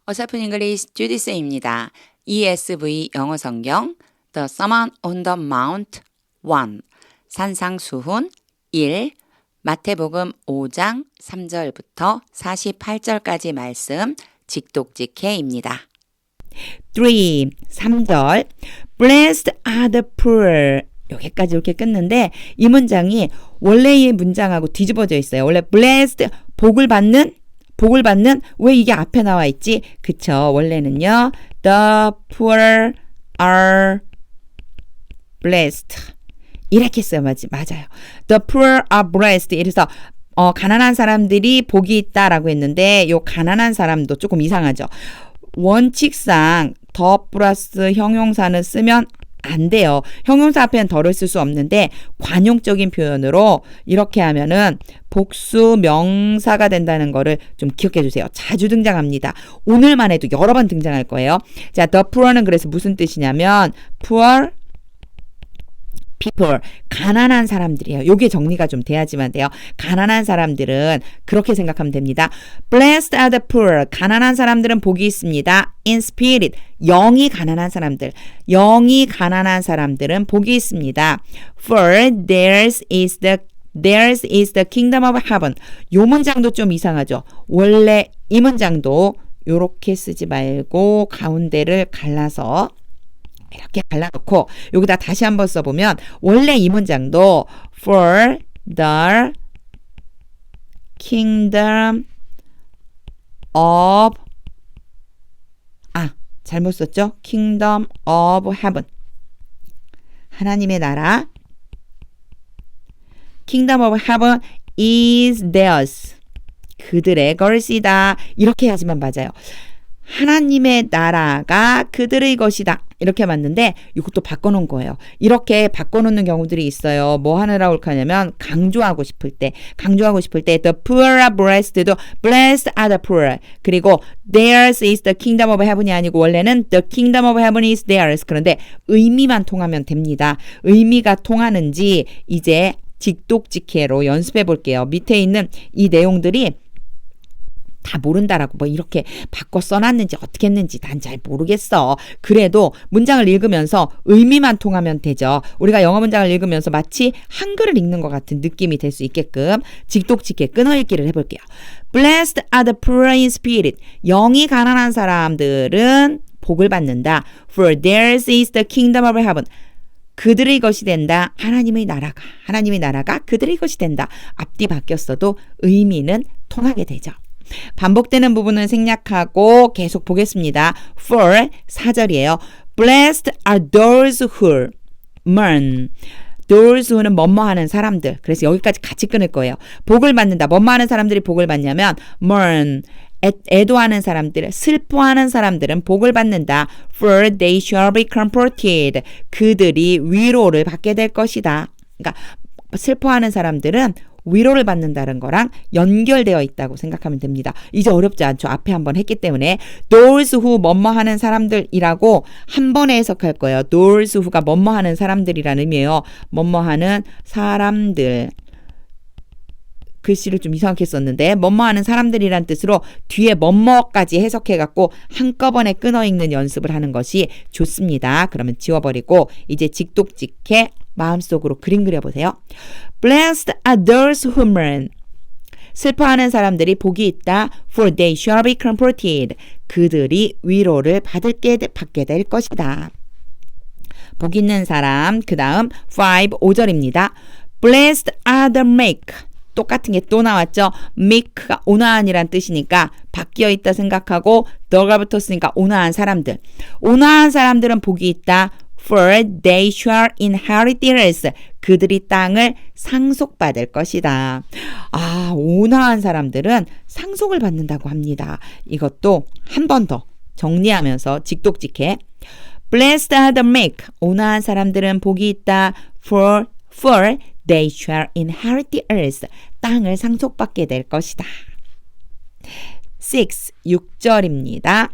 어설픈 잉글리시 주디스입니다. ESV 영어 성경 The Sermon on the Mount 1 산상수훈 1 마태복음 5장 3절부터 48절까지 말씀 직독직해입니다. 3절 Blessed are the poor 여기까지 이렇게 끊는데 이 문장이 원래의 문장하고 뒤집어져 있어요. 원래 blessed 복을 받는 왜 이게 앞에 나와 있지? 그쵸. 원래는요. The poor are blessed 이렇게 써요. 맞아요. The poor are blessed 이래서 가난한 사람들이 복이 있다라고 했는데 요 가난한 사람도 조금 이상하죠. 원칙상 더 플러스 형용사는 쓰면 안 돼요. 형용사 앞에는 더를 쓸 수 없는데 관용적인 표현으로 이렇게 하면은 복수 명사가 된다는 거를 좀 기억해 주세요. 자주 등장합니다. 오늘만 해도 여러 번 등장할 거예요. 자, the poor는 그래서 무슨 뜻이냐면 poor people, 가난한 사람들이에요. 요게 정리가 좀 돼야지만 돼요. 가난한 사람들은 그렇게 생각하면 됩니다. Blessed are the poor, 가난한 사람들은 복이 있습니다. In spirit, 영이 가난한 사람들은 복이 있습니다. For theirs is the kingdom of heaven. 요 문장도 좀 이상하죠. 원래 이 문장도 요렇게 쓰지 말고 가운데를 갈라서 이렇게 갈라놓고 여기다 다시 한번 써보면 원래 이 문장도 for the kingdom of 잘못 썼죠? kingdom of heaven 하나님의 나라 kingdom of heaven is theirs 그들의 것이다 이렇게 해야지만 맞아요. 하나님의 나라가 그들의 것이다. 이렇게 맞는데 이것도 바꿔놓은 거예요. 이렇게 바꿔놓는 경우들이 있어요. 뭐 하느라고 그렇게 하냐면 강조하고 싶을 때 the poor are blessed도 blessed are the poor 그리고 theirs is the kingdom of heaven이 아니고 원래는 the kingdom of heaven is theirs 그런데 의미만 통하면 됩니다. 의미가 통하는지 이제 직독직해로 연습해 볼게요. 밑에 있는 이 내용들이 다 모른다라고 뭐 이렇게 바꿔 써놨는지 어떻게 했는지 난 잘 모르겠어. 그래도 문장을 읽으면서 의미만 통하면 되죠. 우리가 영어 문장을 읽으면서 마치 한글을 읽는 것 같은 느낌이 될 수 있게끔 직독직해 끊어읽기를 해볼게요. Blessed are the poor in spirit. 영이 가난한 사람들은 복을 받는다. For theirs is the kingdom of heaven. 그들의 것이 된다. 하나님의 나라가 그들의 것이 된다. 앞뒤 바뀌었어도 의미는 통하게 되죠. 반복되는 부분은 생략하고 계속 보겠습니다. For 4절이에요. Blessed are those who mourn. those who는 뭐뭐하는 사람들. 그래서 여기까지 같이 끊을 거예요. 복을 받는다. 뭐뭐하는 사람들이 복을 받냐면 mourn. 애도하는 사람들, 슬퍼하는 사람들은 복을 받는다. For they shall be comforted. 그들이 위로를 받게 될 것이다. 그러니까 슬퍼하는 사람들은 위로를 받는다는 거랑 연결되어 있다고 생각하면 됩니다. 이제 어렵지 않죠. 앞에 한번 했기 때문에 those who 뭐뭐하는 사람들이라고 한 번에 해석할 거예요. those who가 뭐뭐하는 사람들이라는 의미예요. 뭐뭐하는 사람들. 글씨를 좀 이상하게 썼는데 뭐뭐하는 사람들이란 뜻으로 뒤에 뭐뭐까지 해석해갖고 한꺼번에 끊어 읽는 연습을 하는 것이 좋습니다. 그러면 지워버리고 이제 직독직해 마음속으로 그림 그려보세요. Blessed are those who mourn. 슬퍼하는 사람들이 복이 있다. For they shall be comforted. 그들이 위로를 받게 될 것이다. 복 있는 사람. 그 다음 5절입니다. Blessed are the meek. 똑같은 게 또 나왔죠. meek가 온화한이란 뜻이니까 바뀌어 있다 생각하고 the가 붙었으니까 온화한 사람들. 온화한 사람들은 복이 있다. For they shall inherit the earth. 그들이 땅을 상속받을 것이다. 온화한 사람들은 상속을 받는다고 합니다. 이것도 한 번 더 정리하면서 직독직해. Blessed are the meek. 온화한 사람들은 복이 있다. For they shall inherit the earth. 땅을 상속받게 될 것이다. 6절입니다.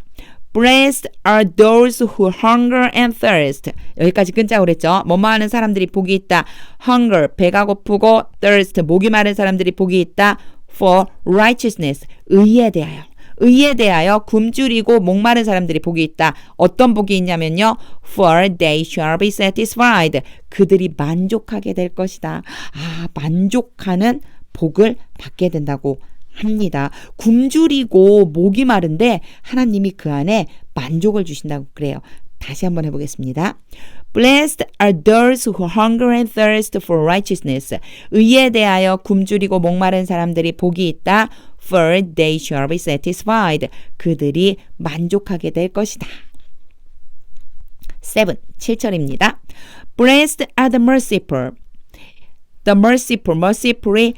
Blessed are those who hunger and thirst. 여기까지 끊자고 그랬죠. 뭐뭐하는 사람들이 복이 있다. Hunger, 배가 고프고 thirst, 목이 마른 사람들이 복이 있다. For righteousness, 의에 대하여. 의에 대하여 굶주리고 목마른 사람들이 복이 있다. 어떤 복이 있냐면요. For they shall be satisfied. 그들이 만족하게 될 것이다. 만족하는 복을 받게 된다고 합니다. 굶주리고 목이 마른데 하나님이 그 안에 만족을 주신다고 그래요. 다시 한번 해보겠습니다. Blessed are those who hunger and thirst for righteousness. 의에 대하여 굶주리고 목마른 사람들이 복이 있다. For they shall be satisfied. 그들이 만족하게 될 것이다. 7절입니다. Blessed are the merciful. The merciful, merciful이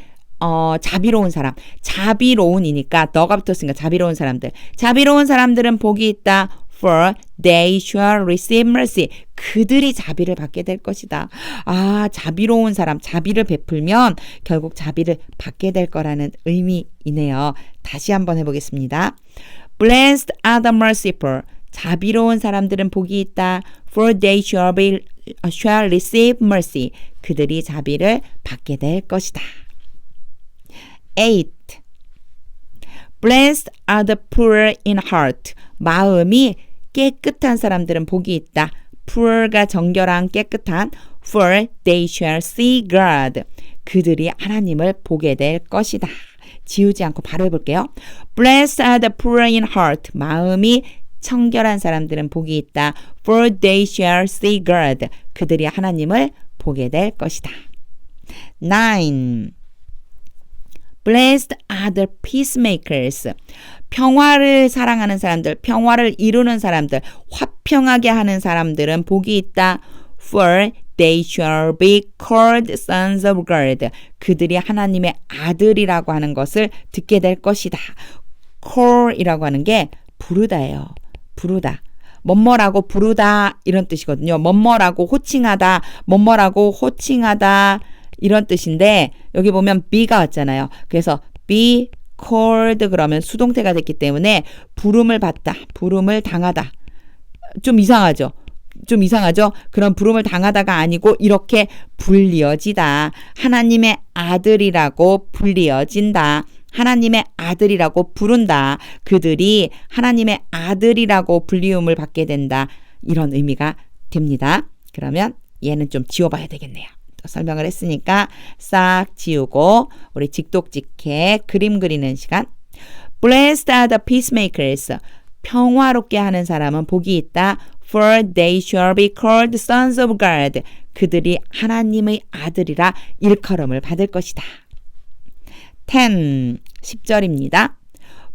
자비로운 사람. 자비로운이니까 너가 붙었으니까 자비로운 사람들. 자비로운 사람들은 복이 있다. For they shall receive mercy. 그들이 자비를 받게 될 것이다. 자비로운 사람, 자비를 베풀면 결국 자비를 받게 될 거라는 의미이네요. 다시 한번 해보겠습니다. Blessed are the merciful. 자비로운 사람들은 복이 있다. For they shall receive mercy. 그들이 자비를 받게 될 것이다. 8. Blessed are the poor in heart. 마음이 깨끗한 사람들은 복이 있다. poor가 정결한 깨끗한. For they shall see God. 그들이 하나님을 보게 될 것이다. 지우지 않고 바로 해볼게요. Blessed are the poor in heart. 마음이 청결한 사람들은 복이 있다. For they shall see God. 그들이 하나님을 보게 될 것이다. 9. Blessed are the peacemakers. 평화를 사랑하는 사람들, 평화를 이루는 사람들, 화평하게 하는 사람들은 복이 있다. For they shall be called sons of God. 그들이 하나님의 아들이라고 하는 것을 듣게 될 것이다. call이라고 하는 게 부르다예요. 부르다. 뭐뭐라고 부르다 이런 뜻이거든요. 뭐뭐라고 호칭하다, 뭐뭐라고 호칭하다 이런 뜻인데 여기 보면 be가 왔잖아요. 그래서 be called 그러면 수동태가 됐기 때문에 부름을 받다, 부름을 당하다. 좀 이상하죠? 좀 이상하죠? 그런 부름을 당하다가 아니고 이렇게 불리어지다. 하나님의 아들이라고 불리어진다. 하나님의 아들이라고 부른다. 그들이 하나님의 아들이라고 불리움을 받게 된다. 이런 의미가 됩니다. 그러면 얘는 좀 지워봐야 되겠네요. 또 설명을 했으니까 싹 지우고 우리 직독직해 그림 그리는 시간. Blessed are the peacemakers. 평화롭게 하는 사람은 복이 있다. For they shall be called sons of God. 그들이 하나님의 아들이라 일컬음을 받을 것이다. 10절입니다.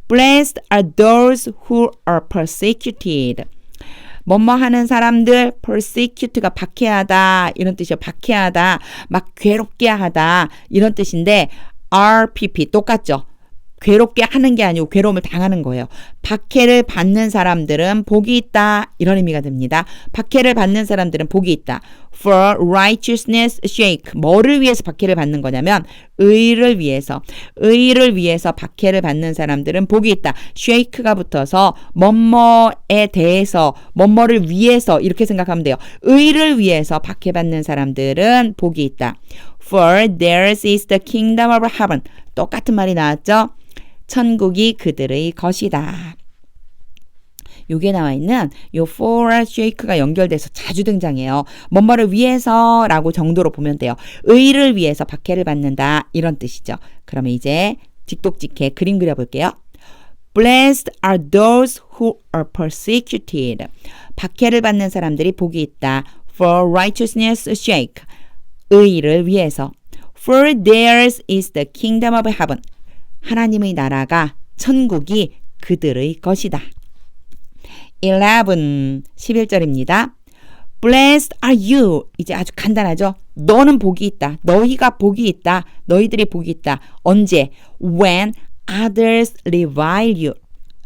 Blessed are those who are persecuted. 뭐뭐 하는 사람들, persecute가 박해하다 이런 뜻이요. 박해하다, 막 괴롭게 하다 이런 뜻인데 RPP 똑같죠. 괴롭게 하는 게 아니고 괴로움을 당하는 거예요. 박해를 받는 사람들은 복이 있다. 이런 의미가 됩니다. 박해를 받는 사람들은 복이 있다. For righteousness sake. 뭐를 위해서 박해를 받는 거냐면 의를 위해서. 의를 위해서 박해를 받는 사람들은 복이 있다. shake가 붙어서 뭐뭐에 대해서 뭐뭐를 위해서 이렇게 생각하면 돼요. 의를 위해서 박해받는 사람들은 복이 있다. For theirs is the kingdom of heaven. 똑같은 말이 나왔죠? 천국이 그들의 것이다. 요게 나와 있는 요 for shake가 연결돼서 자주 등장해요. 뭐뭐를 위해서라고 정도로 보면 돼요. 의를 위해서 박해를 받는다 이런 뜻이죠. 그러면 이제 직독직해 그림 그려볼게요. Blessed are those who are persecuted. 박해를 받는 사람들이 복이 있다. For righteousness sake. 의를 위해서. For theirs is the kingdom of heaven. 하나님의 나라가 천국이 그들의 것이다. 11절입니다. Blessed are you. 이제 아주 간단하죠. 너는 복이 있다. 너희가 복이 있다. 너희들이 복이 있다. 언제? When others revile you.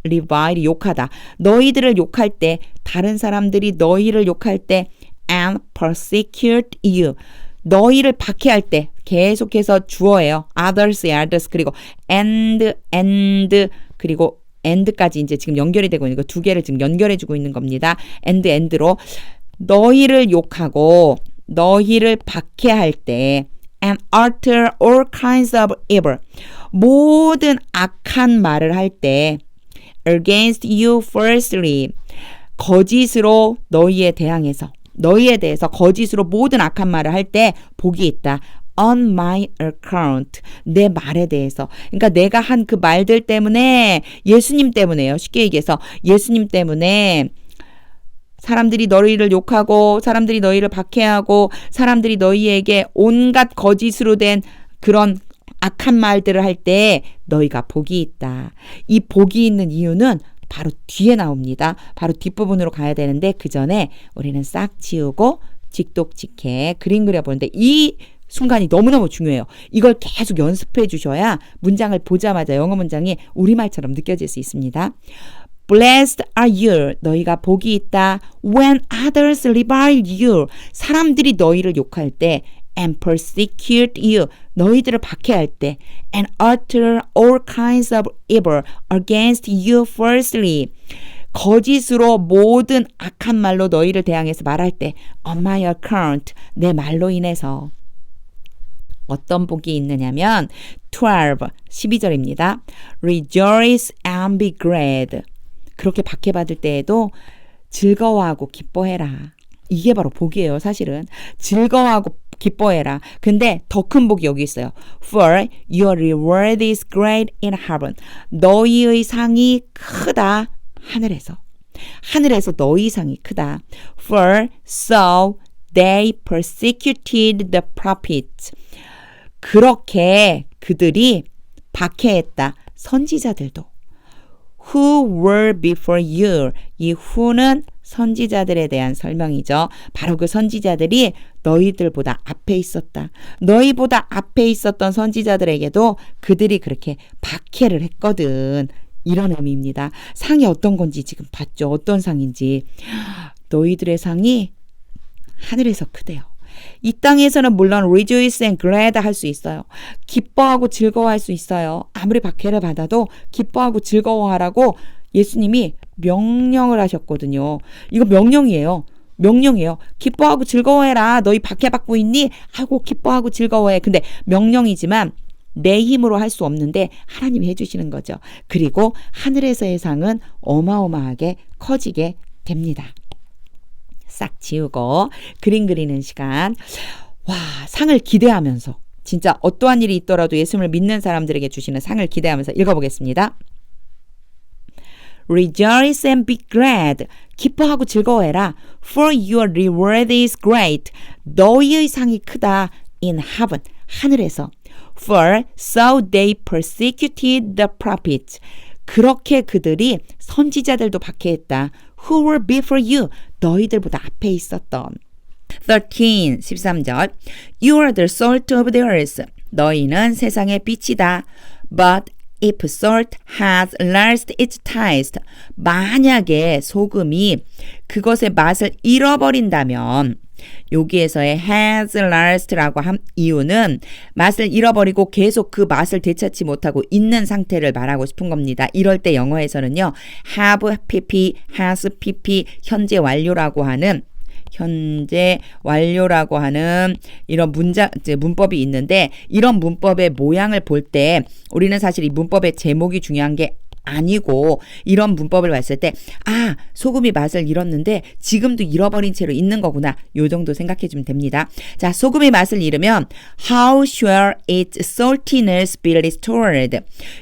revile 욕하다. 너희들을 욕할 때, 다른 사람들이 너희를 욕할 때 and persecute you. 너희를 박해할 때 계속해서 주어예요. others 그리고 and 그리고 and까지 이제 지금 연결이 되고 있는 거 두 개를 지금 연결해주고 있는 겁니다. and로 너희를 욕하고 너희를 박해할 때 and utter all kinds of evil 모든 악한 말을 할 때 against you falsely. 거짓으로 너희에 대해서 거짓으로 모든 악한 말을 할 때 복이 있다. On my account. 내 말에 대해서. 그러니까 내가 한 그 말들 때문에 예수님 때문에요. 쉽게 얘기해서 예수님 때문에 사람들이 너희를 욕하고 사람들이 너희를 박해하고 사람들이 너희에게 온갖 거짓으로 된 그런 악한 말들을 할 때 너희가 복이 있다. 이 복이 있는 이유는 바로 뒤에 나옵니다. 바로 뒷부분으로 가야 되는데 그 전에 우리는 싹 지우고 직독직해 그림 그려보는데 이 순간이 너무너무 중요해요. 이걸 계속 연습해 주셔야 문장을 보자마자 영어 문장이 우리말처럼 느껴질 수 있습니다. Blessed are you. 너희가 복이 있다. When others revile you. 사람들이 너희를 욕할 때 and persecute you. 너희들을 박해할 때 and utter all kinds of evil against you falsely. 거짓으로 모든 악한 말로 너희를 대항해서 말할 때 on my account. 내 말로 인해서. 어떤 복이 있느냐면 12절입니다. Rejoice and be glad. 그렇게 박해받을 때에도 즐거워하고 기뻐해라. 이게 바로 복이에요, 사실은. 즐거워하고 기뻐해라. 근데 더 큰 복이 여기 있어요. For your reward is great in heaven. 너희의 상이 크다, 하늘에서. 하늘에서 너희 상이 크다. For so they persecuted the prophets. 그렇게 그들이 박해했다. 선지자들도. Who were before you. 이 who는 선지자들에 대한 설명이죠. 바로 그 선지자들이 너희들보다 앞에 있었다. 너희보다 앞에 있었던 선지자들에게도 그들이 그렇게 박해를 했거든. 이런 의미입니다. 상이 어떤 건지 지금 봤죠? 어떤 상인지. 너희들의 상이 하늘에서 크대요. 이 땅에서는 물론 rejoice and glad 할 수 있어요. 기뻐하고 즐거워할 수 있어요. 아무리 박해를 받아도 기뻐하고 즐거워하라고 예수님이 명령을 하셨거든요. 이거 명령이에요. 명령이에요. 기뻐하고 즐거워해라. 너희 박해받고 있니? 하고 기뻐하고 즐거워해. 근데 명령이지만 내 힘으로 할 수 없는데 하나님이 해주시는 거죠. 그리고 하늘에서의 상은 어마어마하게 커지게 됩니다. 싹 지우고 그림 그리는 시간. 와, 상을 기대하면서 진짜 어떠한 일이 있더라도 예수님을 믿는 사람들에게 주시는 상을 기대하면서 읽어보겠습니다. Rejoice and be glad. 기뻐하고 즐거워해라. For your reward is great. 너희의 상이 크다. In heaven. 하늘에서. For so they persecuted the prophets. 그렇게 그들이 선지자들도 박해했다. Who were before you. 너희들보다 앞에 있었던. 13절. You are the salt of the earth. 너희는 세상의 빛이다. But if salt has lost its taste. 만약에 소금이 그것의 맛을 잃어버린다면 여기에서의 has lost라고 한 이유는 맛을 잃어버리고 계속 그 맛을 되찾지 못하고 있는 상태를 말하고 싶은 겁니다. 이럴 때 영어에서는요. have pp, has pp, 현재 완료라고 하는 이런 문법이 있는데 이런 문법의 모양을 볼 때 우리는 사실 이 문법의 제목이 중요한 게 아니고 이런 문법을 봤을 때 소금이 맛을 잃었는데 지금도 잃어버린 채로 있는 거구나. 요 정도 생각해 주면 됩니다. 자, 소금이 맛을 잃으면 how shall its saltiness be restored?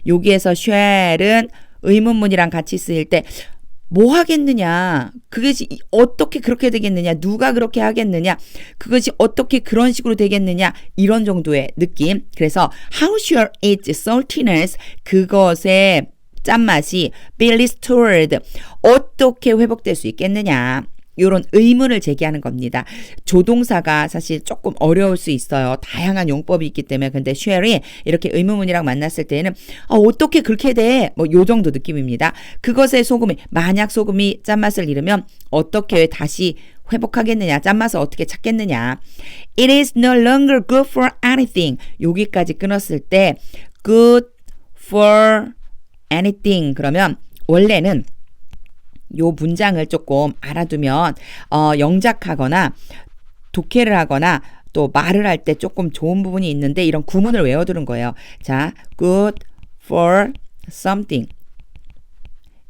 여기에서 shall은 의문문이랑 같이 쓰일 때 뭐 하겠느냐? 그것이 어떻게 그렇게 되겠느냐? 누가 그렇게 하겠느냐? 그것이 어떻게 그런 식으로 되겠느냐? 이런 정도의 느낌. 그래서 how shall its saltiness 그것의 짠맛이 be restored 어떻게 회복될 수 있겠느냐? 이런 의문을 제기하는 겁니다. 조동사가 사실 조금 어려울 수 있어요. 다양한 용법이 있기 때문에. 근데 shall이 이렇게 의문문이랑 만났을 때는 어떻게 그렇게 돼? 뭐 요 정도 느낌입니다. 그것의 소금이 만약 소금이 짠맛을 잃으면 어떻게 다시 회복하겠느냐? 짠맛을 어떻게 찾겠느냐? It is no longer good for anything. 여기까지 끊었을 때 good for anything 그러면 원래는 요 문장을 조금 알아두면 영작하거나 독해를 하거나 또 말을 할 때 조금 좋은 부분이 있는데 이런 구문을 외워두는 거예요. 자, good for something.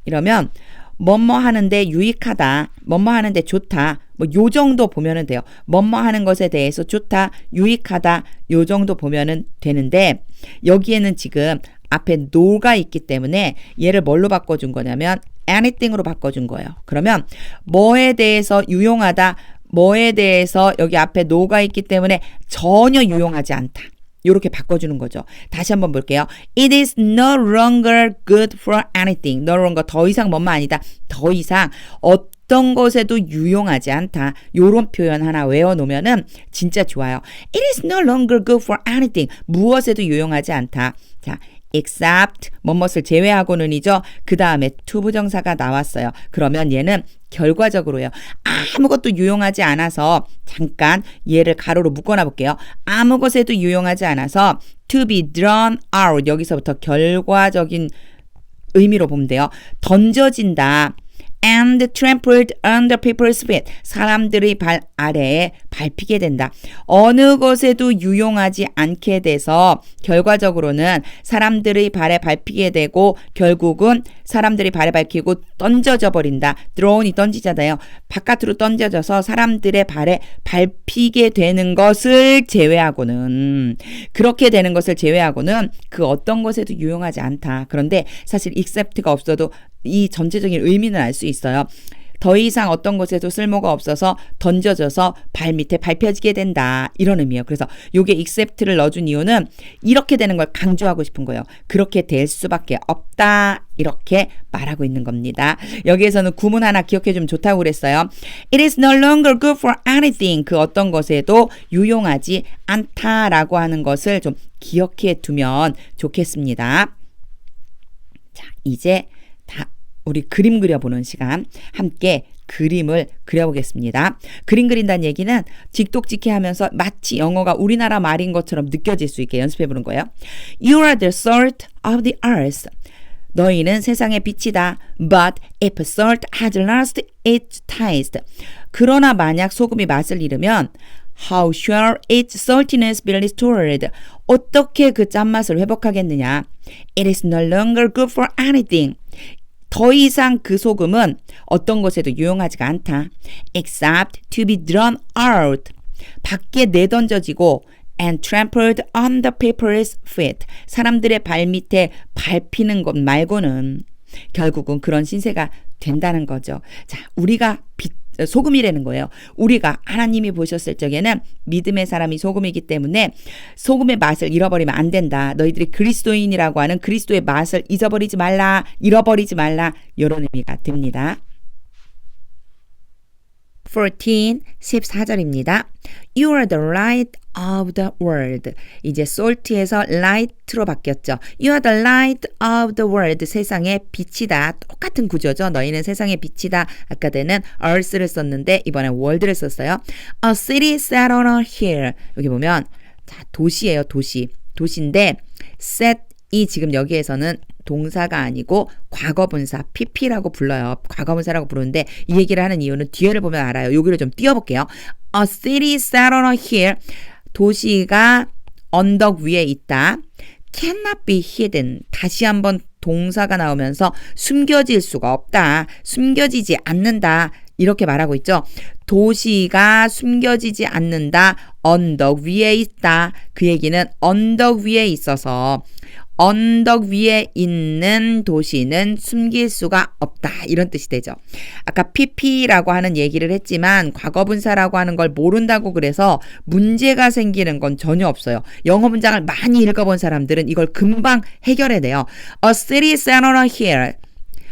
이러면 뭐뭐 하는데 유익하다, 뭐뭐 하는데 좋다, 뭐 요 정도 보면은 돼요. 뭐뭐 하는 것에 대해서 좋다, 유익하다, 요 정도 보면은 되는데 여기에는 지금 앞에 no가 있기 때문에 얘를 뭘로 바꿔준 거냐면 anything으로 바꿔준 거예요. 그러면 뭐에 대해서 유용하다, 뭐에 대해서 여기 앞에 no가 있기 때문에 전혀 유용하지 않다. 이렇게 바꿔주는 거죠. 다시 한번 볼게요. It is no longer good for anything. No longer 더 이상 뭐뭐 아니다. 더 이상 어떤 것에도 유용하지 않다. 요런 표현 하나 외워놓으면은 진짜 좋아요. It is no longer good for anything. 무엇에도 유용하지 않다. 자, except 뭐뭇을 제외하고는이죠. 그 다음에 to 부정사가 나왔어요. 그러면 얘는 결과적으로요. 아무것도 유용하지 않아서 잠깐 얘를 가로로 묶어놔 볼게요. 아무 것에도 유용하지 않아서 to be thrown out. 여기서부터 결과적인 의미로 보면 돼요. 던져진다. and trampled under people's feet. 사람들의 발 아래에 밟히게 된다. 어느 것에도 유용하지 않게 돼서 결과적으로는 사람들의 발에 밟히게 되고 결국은 사람들이 발에 밟히고 던져져 버린다. thrown이 던지잖아요. 바깥으로 던져져서 사람들의 발에 밟히게 되는 것을 제외하고는 그렇게 되는 것을 제외하고는 그 어떤 것에도 유용하지 않다. 그런데 사실 except가 없어도 이 전체적인 의미는 알 수 있어요. 더 이상 어떤 것에도 쓸모가 없어서 던져져서 발 밑에 밟혀지게 된다. 이런 의미예요. 그래서 요게 except를 넣어준 이유는 이렇게 되는 걸 강조하고 싶은 거예요. 그렇게 될 수밖에 없다. 이렇게 말하고 있는 겁니다. 여기에서는 구문 하나 기억해 주면 좋다고 그랬어요. It is no longer good for anything. 그 어떤 것에도 유용하지 않다라고 하는 것을 좀 기억해 두면 좋겠습니다. 자, 이제 다 우리 그림 그려보는 시간 함께 그림을 그려보겠습니다. 그림 그린다는 얘기는 직독직해 하면서 마치 영어가 우리나라 말인 것처럼 느껴질 수 있게 연습해보는 거예요. You are the salt of the earth. 너희는 세상의 빛이다. But if salt has lost its taste. 그러나 만약 소금이 맛을 잃으면 How shall its saltiness be restored? 어떻게 그 짠맛을 회복하겠느냐? It is no longer good for anything. 더 이상 그 소금은 어떤 것에도 유용하지가 않다. Except to be thrown out. 밖에 내던져지고 and trampled on the people's feet. 사람들의 발밑에 밟히는 것 말고는 결국은 그런 신세가 된다는 거죠. 자, 우리가 소금이라는 거예요. 우리가 하나님이 보셨을 적에는 믿음의 사람이 소금이기 때문에 소금의 맛을 잃어버리면 안 된다. 너희들이 그리스도인이라고 하는 그리스도의 맛을 잊어버리지 말라. 잃어버리지 말라. 이런 의미가 듭니다. 14절입니다. You are the light of the world. 이제 salt에서 light로 바뀌었죠. You are the light of the world. 세상의 빛이다. 똑같은 구조죠. 너희는 세상의 빛이다. 아까는 earth를 썼는데 이번엔 world를 썼어요. A city set on a hill. 여기 보면 자, 도시예요. 도시인데 set이 지금 여기에서는 동사가 아니고 과거분사 pp라고 불러요. 과거분사라고 부르는데 이 얘기를 하는 이유는 뒤에를 보면 알아요. 여기를 좀 띄워볼게요. A city set on a hill. 도시가 언덕 위에 있다. Cannot be hidden. 다시 한번 동사가 나오면서 숨겨질 수가 없다. 숨겨지지 않는다. 이렇게 말하고 있죠. 도시가 숨겨지지 않는다. 언덕 위에 있다. 그 얘기는 언덕 위에 있어서 언덕 위에 있는 도시는 숨길 수가 없다. 이런 뜻이 되죠. 아까 pp라고 하는 얘기를 했지만 과거분사라고 하는 걸 모른다고 그래서 문제가 생기는 건 전혀 없어요. 영어 문장을 많이 읽어본 사람들은 이걸 금방 해결해내요. A city set on a hill.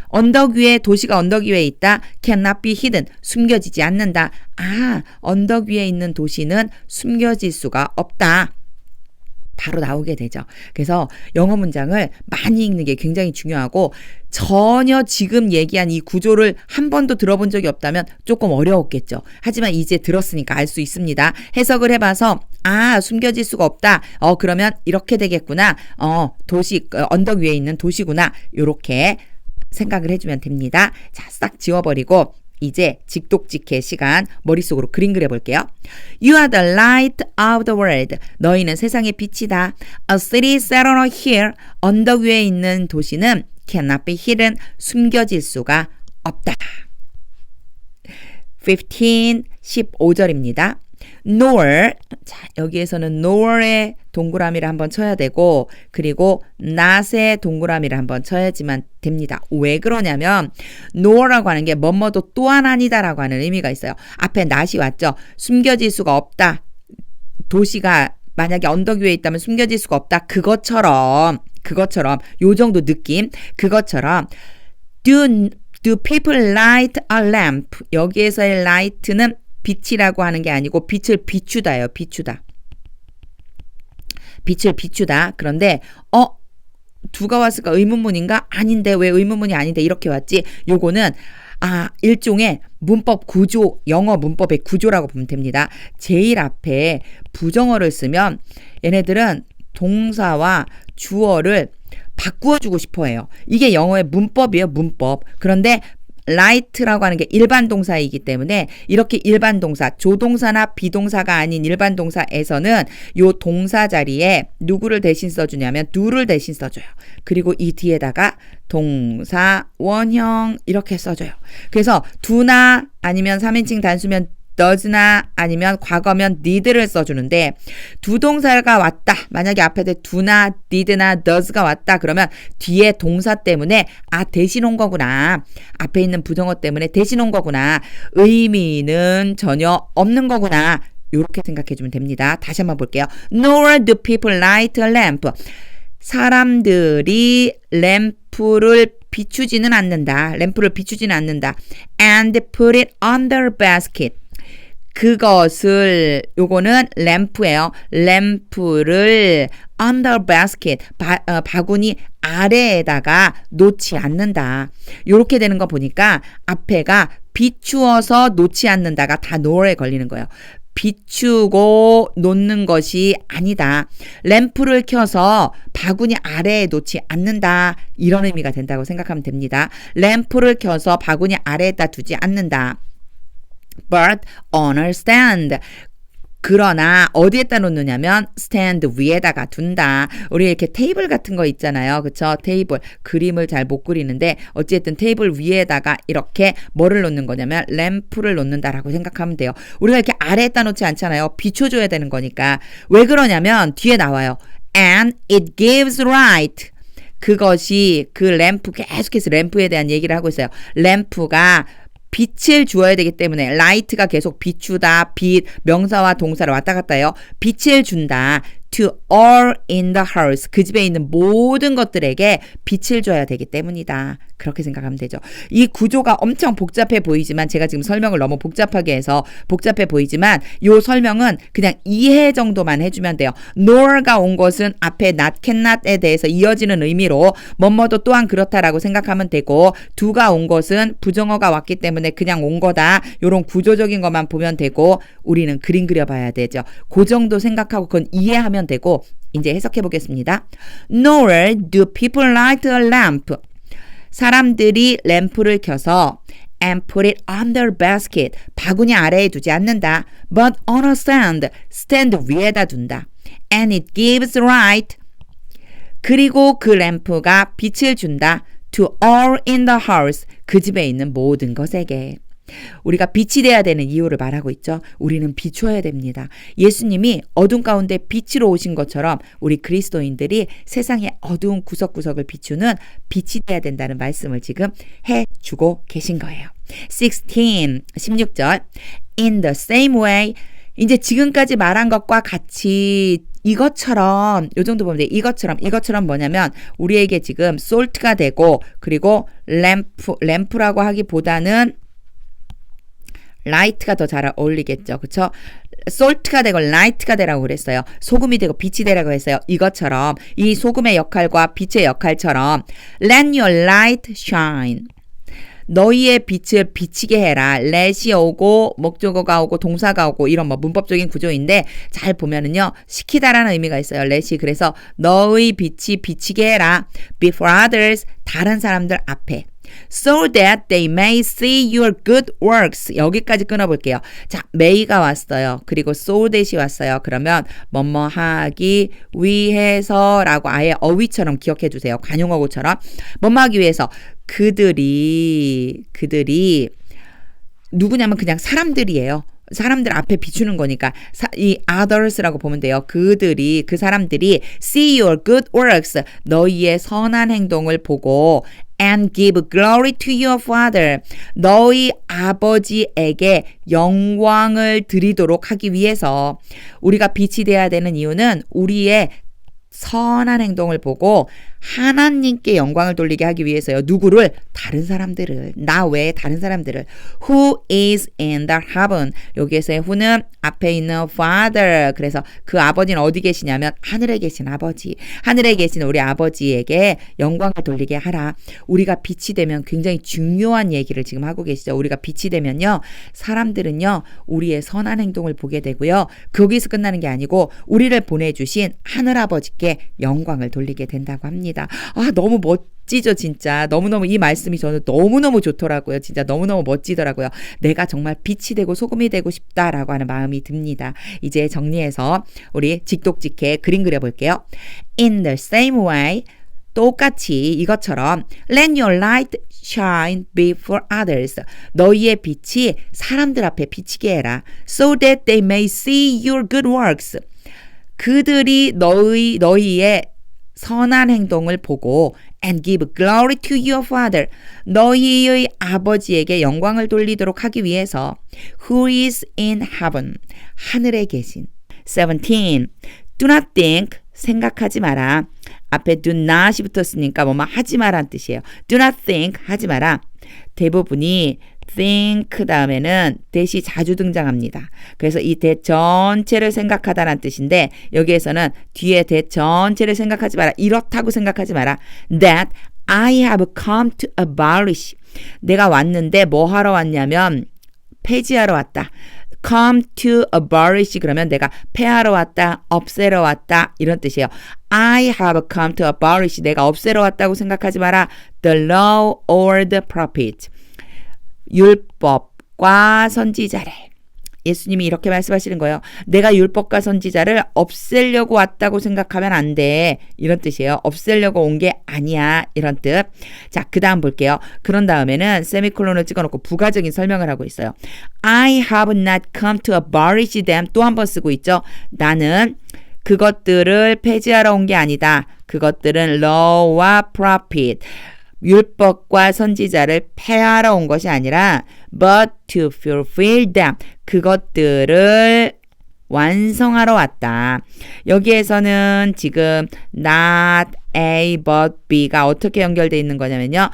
언덕 위에 도시가 언덕 위에 있다. Cannot be hidden. 숨겨지지 않는다. 아, 언덕 위에 있는 도시는 숨겨질 수가 없다. 바로 나오게 되죠. 그래서 영어 문장을 많이 읽는 게 굉장히 중요하고 전혀 지금 얘기한 이 구조를 한 번도 들어본 적이 없다면 조금 어려웠겠죠. 하지만 이제 들었으니까 알 수 있습니다. 해석을 해봐서 아, 숨겨질 수가 없다. 그러면 이렇게 되겠구나. 도시 언덕 위에 있는 도시구나. 이렇게 생각을 해주면 됩니다. 자, 싹 지워버리고 이제 직독직해 시간 머릿속으로 그림 그려볼게요. You are the light of the world. 너희는 세상의 빛이다. A city set on a hill. 언덕 위에 있는 도시는 cannot be hidden. 숨겨질 수가 없다. 15, 15절입니다. nor, 자, 여기에서는 nor의 동그라미를 한번 쳐야 되고, 그리고 not의 동그라미를 한번 쳐야지만 됩니다. 왜 그러냐면, nor라고 하는 게 뭐뭐도 또한 아니다라고 하는 의미가 있어요. 앞에 not이 왔죠. 숨겨질 수가 없다. 도시가 만약에 언덕 위에 있다면 숨겨질 수가 없다. 그것처럼, 요 정도 느낌, 그것처럼, do people light a lamp? 여기에서의 light는 빛이라고 하는 게 아니고 빛을 비추다예요. 비추다. 빛을 비추다. 그런데 누가 왔을까? 의문문인가? 아닌데 왜 의문문이 아닌데 이렇게 왔지? 요거는 일종의 문법 구조, 영어 문법의 구조라고 보면 됩니다. 제일 앞에 부정어를 쓰면 얘네들은 동사와 주어를 바꾸어주고 싶어 해요. 이게 영어의 문법이에요. 문법. 그런데 light라고 하는 게 일반 동사이기 때문에 이렇게 일반 동사, 조동사나 비동사가 아닌 일반 동사에서는 요 동사 자리에 누구를 대신 써주냐면 do를 대신 써줘요. 그리고 이 뒤에다가 동사, 원형 이렇게 써줘요. 그래서 do나 아니면 3인칭 단수면 does나 아니면 과거면 need를 써주는데 두 동사가 왔다. 만약에 앞에 do나 did나 does가 왔다. 그러면 뒤에 동사 때문에 대신 온 거구나. 앞에 있는 부정어 때문에 대신 온 거구나. 의미는 전혀 없는 거구나. 이렇게 생각해 주면 됩니다. 다시 한번 볼게요. Nor do people light a lamp. 사람들이 램프를 비추지는 않는다. 램프를 비추지는 않는다. And put it under basket. 그것을 요거는 램프예요. 램프를 under basket 바구니 아래에다가 놓지 않는다. 요렇게 되는 거 보니까 앞에가 비추어서 놓지 않는다가 다 nore에 걸리는 거예요. 비추고 놓는 것이 아니다. 램프를 켜서 바구니 아래에 놓지 않는다. 이런 의미가 된다고 생각하면 됩니다. 램프를 켜서 바구니 아래에다 두지 않는다. But on a stand. 그러나 어디에다 놓느냐면 stand 위에다가 둔다. 우리 이렇게 테이블 같은 거 있잖아요. 그쵸? 테이블. 그림을 잘 못 그리는데 어쨌든 테이블 위에다가 이렇게 뭐를 놓는 거냐면 램프를 놓는다라고 생각하면 돼요. 우리가 이렇게 아래에다 놓지 않잖아요. 비춰줘야 되는 거니까. 왜 그러냐면 뒤에 나와요. And it gives light. 그것이 그 램프 계속해서 램프에 대한 얘기를 하고 있어요. 램프가 빛을 주어야 되기 때문에 light가 계속 비추다, 빛, 명사와 동사를 왔다 갔다 해요. 빛을 준다. To all in the house. 그 집에 있는 모든 것들에게 빛을 줘야 되기 때문이다. 그렇게 생각하면 되죠. 이 구조가 엄청 복잡해 보이지만 제가 지금 설명을 너무 복잡하게 해서 복잡해 보이지만 요 설명은 그냥 이해 정도만 해주면 돼요. nor가 온 것은 앞에 not, cannot에 대해서 이어지는 의미로 뭐뭐도 또한 그렇다라고 생각하면 되고 do가 온 것은 부정어가 왔기 때문에 그냥 온 거다. 요런 구조적인 것만 보면 되고 우리는 그림 그려봐야 되죠. 그 정도 생각하고 그건 이해하면 되고 이제 해석해 보겠습니다. Nor do people light a lamp. 사람들이 램프를 켜서 and put it under basket. 바구니 아래에 두지 않는다. But on a stand. stand 위에다 둔다. And it gives light. 그리고 그 램프가 빛을 준다. To all in the house. 그 집에 있는 모든 것에게. 우리가 빛이 돼야 되는 이유를 말하고 있죠. 우리는 비춰야 됩니다. 예수님이 어둠 가운데 빛으로 오신 것처럼 우리 그리스도인들이 세상의 어두운 구석구석을 비추는 빛이 돼야 된다는 말씀을 지금 해주고 계신 거예요. 16절 In the same way 이제 지금까지 말한 것과 같이 이것처럼 요 정도 보면 돼요. 이것처럼 뭐냐면 우리에게 지금 salt가 되고 그리고 램프라고 하기보다는 light가 더 잘 어울리겠죠. 그쵸? salt가 되고 light가 되라고 그랬어요. 소금이 되고 빛이 되라고 했어요. 이것처럼 이 소금의 역할과 빛의 역할처럼 let your light shine. 너희의 빛을 비치게 해라. let이 오고 목적어가 오고 동사가 오고 이런 뭐 문법적인 구조인데 잘 보면은요. 시키다라는 의미가 있어요. let이 그래서 너의 빛이 비치게 해라. before others 다른 사람들 앞에. So that they may see your good works. 여기까지 끊어볼게요. 자, may가 왔어요. 그리고 so that이 왔어요. 그러면 뭐뭐 하기 위해서라고 아예 어휘처럼 기억해 두세요. 관용어구처럼. 뭐뭐 하기 위해서 그들이 누구냐면 그냥 사람들이에요. 사람들 앞에 비추는 거니까 이 others라고 보면 돼요. 그 사람들이 see your good works, 너희의 선한 행동을 보고 and give glory to your father, 너희 아버지에게 영광을 드리도록 하기 위해서. 우리가 빛이 돼야 되는 이유는 우리의 선한 행동을 보고 하나님께 영광을 돌리게 하기 위해서요. 누구를? 다른 사람들을. 나 외에 다른 사람들을. Who is in the heaven. 여기에서의 who는 앞에 있는 father. 그래서 그 아버지는 어디 계시냐면 하늘에 계신 아버지. 하늘에 계신 우리 아버지에게 영광을 돌리게 하라. 우리가 빛이 되면 굉장히 중요한 얘기를 지금 하고 계시죠. 우리가 빛이 되면요. 사람들은요. 우리의 선한 행동을 보게 되고요. 거기서 끝나는 게 아니고 우리를 보내주신 하늘아버지께 영광을 돌리게 된다고 합니다. 아, 너무 멋지죠, 진짜. 너무너무 이 말씀이 저는 너무너무 좋더라고요. 진짜 너무너무 멋지더라고요. 내가 정말 빛이 되고 소금이 되고 싶다라고 하는 마음이 듭니다. 이제 정리해서 우리 직독직해 그림 그려볼게요. In the same way, 똑같이 이것처럼 Let your light shine before others. 너희의 빛이 사람들 앞에 비치게 해라. So that they may see your good works. 그들이 너희의 선한 행동을 보고 and give glory to your father. 너희의 아버지에게 영광을 돌리도록 하기 위해서 who is in heaven. 하늘에 계신. 17. Do not think. 생각하지 마라. 앞에 do not이 붙었으니까 뭐뭐 하지 마라는 뜻이에요. Do not think. 하지 마라. 대부분이 think 다음에는 that이 자주 등장합니다. 그래서 이 that 전체를 생각하다라는 뜻인데 여기에서는 뒤에 that 전체를 생각하지 마라. 이렇다고 생각하지 마라. That I have come to abolish. 내가 왔는데 뭐 하러 왔냐면 폐지하러 왔다. come to abolish 그러면 내가 폐하러 왔다, 없애러 왔다 이런 뜻이에요. I have come to abolish. 내가 없애러 왔다고 생각하지 마라. The law or the prophet. 율법과 선지자를. 예수님이 이렇게 말씀하시는 거예요. 내가 율법과 선지자를 없애려고 왔다고 생각하면 안 돼. 이런 뜻이에요. 없애려고 온 게 아니야. 이런 뜻. 자, 그 다음 볼게요. 그런 다음에는 세미콜론을 찍어놓고 부가적인 설명을 하고 있어요. I have not come to abolish them. 또 한 번 쓰고 있죠. 나는 그것들을 폐지하러 온 게 아니다. 그것들은 law와 prophet. 율법과 선지자를 폐하러 온 것이 아니라 but to fulfill them. 그것들을 완성하러 왔다. 여기에서는 지금 not A but B가 어떻게 연결되어 있는 거냐면요.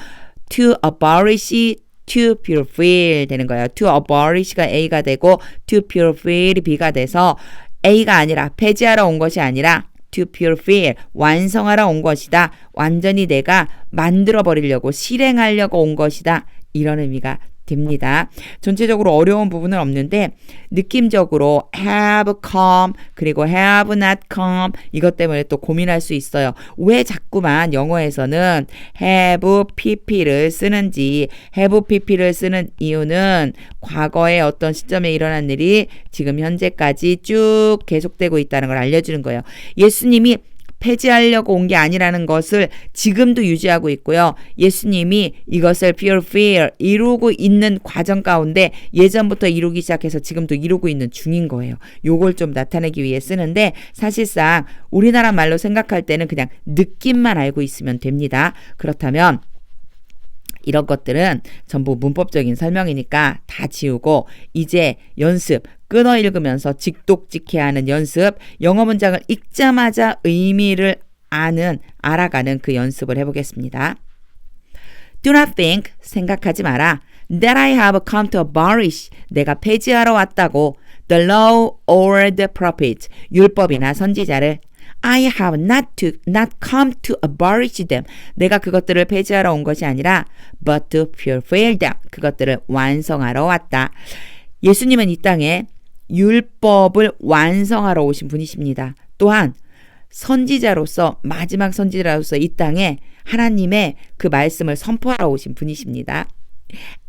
to abolish, to fulfill 되는 거예요. to abolish가 A가 되고 to fulfill B가 돼서 A가 아니라 폐지하러 온 것이 아니라 to fulfill, 완성하러 온 것이다. 완전히 내가 만들어버리려고 실행하려고 온 것이다. 이런 의미가 됩니다. 전체적으로 어려운 부분은 없는데 느낌적으로 have come 그리고 have not come 이것 때문에 또 고민할 수 있어요. 왜 자꾸만 영어에서는 have pp를 쓰는지. have pp를 쓰는 이유는 과거의 어떤 시점에 일어난 일이 지금 현재까지 쭉 계속되고 있다는 걸 알려주는 거예요. 예수님이 폐지하려고 온 게 아니라는 것을 지금도 유지하고 있고요. 예수님이 이것을 fulfill, 이루고 있는 과정 가운데 예전부터 이루기 시작해서 지금도 이루고 있는 중인 거예요. 요걸 좀 나타내기 위해 쓰는데 사실상 우리나라 말로 생각할 때는 그냥 느낌만 알고 있으면 됩니다. 그렇다면 이런 것들은 전부 문법적인 설명이니까 다 지우고 이제 연습, 끊어 읽으면서 직독직해야 하는 연습, 영어 문장을 읽자마자 의미를 알아가는 그 연습을 해보겠습니다. Do not think, 생각하지 마라. That I have come to abolish, 내가 폐지하러 왔다고. The law or the prophet, 율법이나 선지자를. I have not come to abolish them. 내가 그것들을 폐지하러 온 것이 아니라 but to fulfill them. 그것들을 완성하러 왔다. 예수님은 이 땅에 율법을 완성하러 오신 분이십니다. 또한 선지자로서 마지막 선지자로서 이 땅에 하나님의 그 말씀을 선포하러 오신 분이십니다.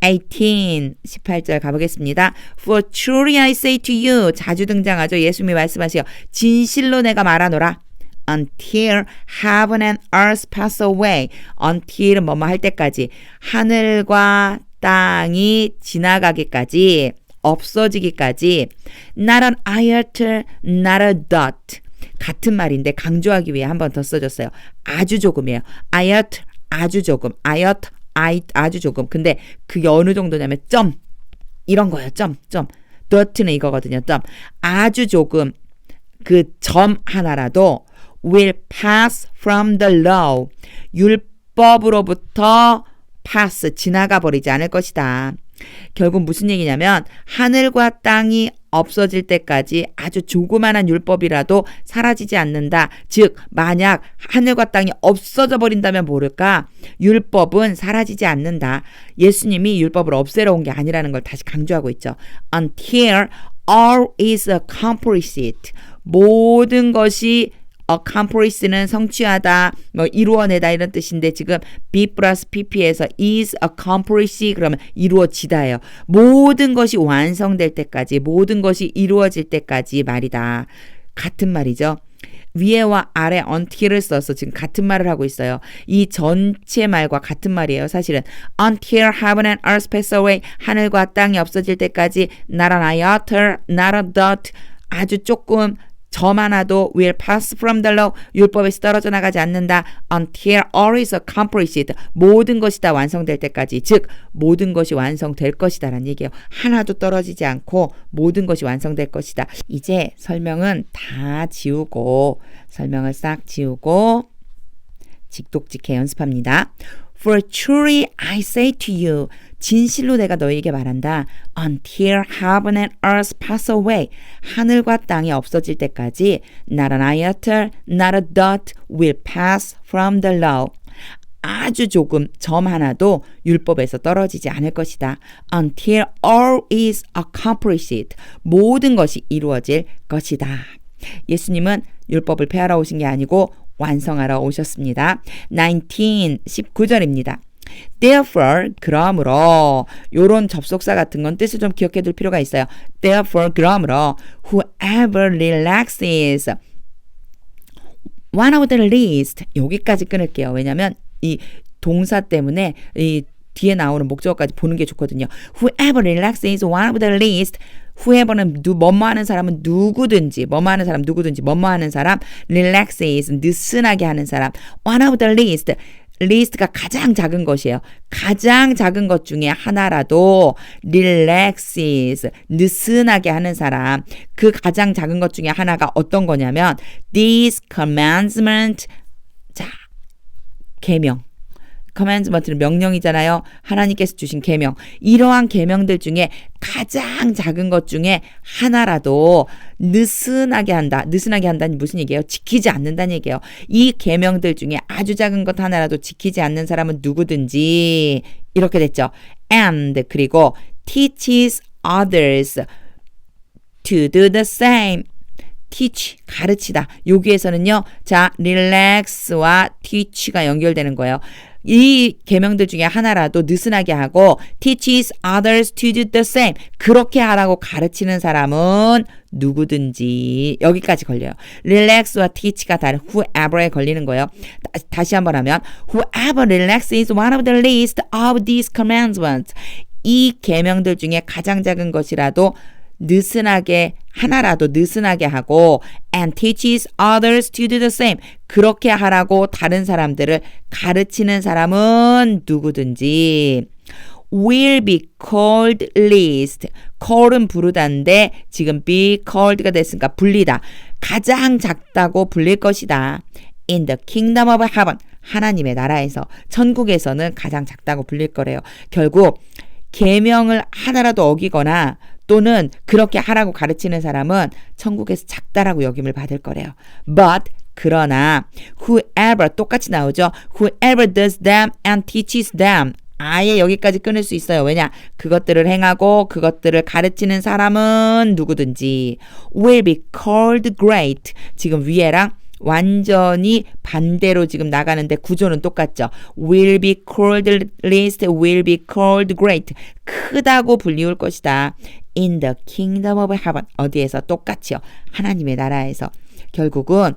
18절 가보겠습니다. For truly I say to you 자주 등장하죠. 예수님이 말씀하시요. 진실로 내가 말하노라. Until heaven and earth pass away. Until은 뭐뭐 할 때까지 하늘과 땅이 지나가기까지 없어지기까지 Not an iota, not a dot. 같은 말인데 강조하기 위해 한 번 더 써줬어요. 아주 조금이에요. iota 아주 조금. iota 아주 조금. 근데 그게 어느 정도냐면 점 이런 거예요. 점. dot는 이거거든요. 점. 아주 조금 그 점 하나라도 will pass from the law. 율법으로부터 pass 지나가 버리지 않을 것이다. 결국 무슨 얘기냐면 하늘과 땅이 없어질 때까지 아주 조그만한 율법이라도 사라지지 않는다. 즉 만약 하늘과 땅이 없어져 버린다면 모를까? 율법은 사라지지 않는다. 예수님이 율법을 없애러 온 게 아니라는 걸 다시 강조하고 있죠. Until all is accomplished. 모든 것이 accomplish는 성취하다, 뭐 이루어내다 이런 뜻인데 지금 be 플러스 pp에서 is accomplished 그러면 이루어지다예요. 모든 것이 완성될 때까지, 모든 것이 이루어질 때까지 말이다. 같은 말이죠. 위에와 아래 until을 써서 지금 같은 말을 하고 있어요. 이 전체 말과 같은 말이에요. 사실은 until heaven and earth pass away 하늘과 땅이 없어질 때까지 not an iota, not a dot 아주 조금 점 하나도 will pass from the law 율법에서 떨어져 나가지 않는다. Until all is accomplished 모든 것이 다 완성될 때까지 즉 모든 것이 완성될 것이다 라는 얘기예요. 하나도 떨어지지 않고 모든 것이 완성될 것이다. 이제 설명은 다 지우고 설명을 싹 지우고 직독직해 연습합니다. For truly I say to you 진실로 내가 너희에게 말한다. Until heaven and earth pass away 하늘과 땅이 없어질 때까지 not an iota, not a dot will pass from the law 아주 조금 점 하나도 율법에서 떨어지지 않을 것이다. Until all is accomplished 모든 것이 이루어질 것이다. 예수님은 율법을 폐하러 오신 게 아니고 완성하러 오셨습니다. 19절입니다. Therefore, 그러므로 요런 접속사 같은 건 뜻을 좀 기억해 둘 필요가 있어요. Therefore, 그러므로 whoever relaxes one of the least 여기까지 끊을게요. 왜냐하면 이 동사 때문에 이 뒤에 나오는 목적어까지 보는 게 좋거든요. Whoever relaxes one of the least whoever는 뭐뭐 하는 사람은 누구든지 뭐뭐 하는 사람 누구든지 뭐뭐 하는 사람 relaxes 느슨하게 하는 사람 one of the least least가 가장 작은 것이에요. 가장 작은 것 중에 하나라도 relaxes 느슨하게 하는 사람 그 가장 작은 것 중에 하나가 어떤 거냐면 this commandment 자 계명 commandment는 명령이잖아요. 하나님께서 주신 계명. 이러한 계명들 중에 가장 작은 것 중에 하나라도 느슨하게 한다. 느슨하게 한다는 무슨 얘기예요? 지키지 않는다는 얘기예요. 이 계명들 중에 아주 작은 것 하나라도 지키지 않는 사람은 누구든지 이렇게 됐죠. And 그리고 teaches others to do the same. teach 가르치다. 여기에서는요. 자, relax와 teach가 연결되는 거예요. 이 계명들 중에 하나라도 느슨하게 하고 teaches others to do the same. 그렇게 하라고 가르치는 사람은 누구든지 여기까지 걸려요. relax와 teach가 다른 whoever에 걸리는 거예요. 다시 한번 하면 whoever relaxes one of the least of these commandments. 이 계명들 중에 가장 작은 것이라도 느슨하게 하나라도 느슨하게 하고 and teaches others to do the same. 그렇게 하라고 다른 사람들을 가르치는 사람은 누구든지 will be called least. call은 부르다인데 지금 be called가 됐으니까 불리다. 가장 작다고 불릴 것이다. in the kingdom of heaven. 하나님의 나라에서 천국에서는 가장 작다고 불릴 거래요. 결국 계명을 하나라도 어기거나 또는 그렇게 하라고 가르치는 사람은 천국에서 작다라고 여김을 받을 거래요. But 그러나 whoever 똑같이 나오죠. Whoever does them and teaches them. 아예 여기까지 끊을 수 있어요. 왜냐? 그것들을 행하고 그것들을 가르치는 사람은 누구든지 will be called great. 지금 위에랑 완전히 반대로 지금 나가는데 구조는 똑같죠. will be called least, will be called great. 크다고 불리울 것이다. in the kingdom of heaven. 어디에서? 똑같이요. 하나님의 나라에서. 결국은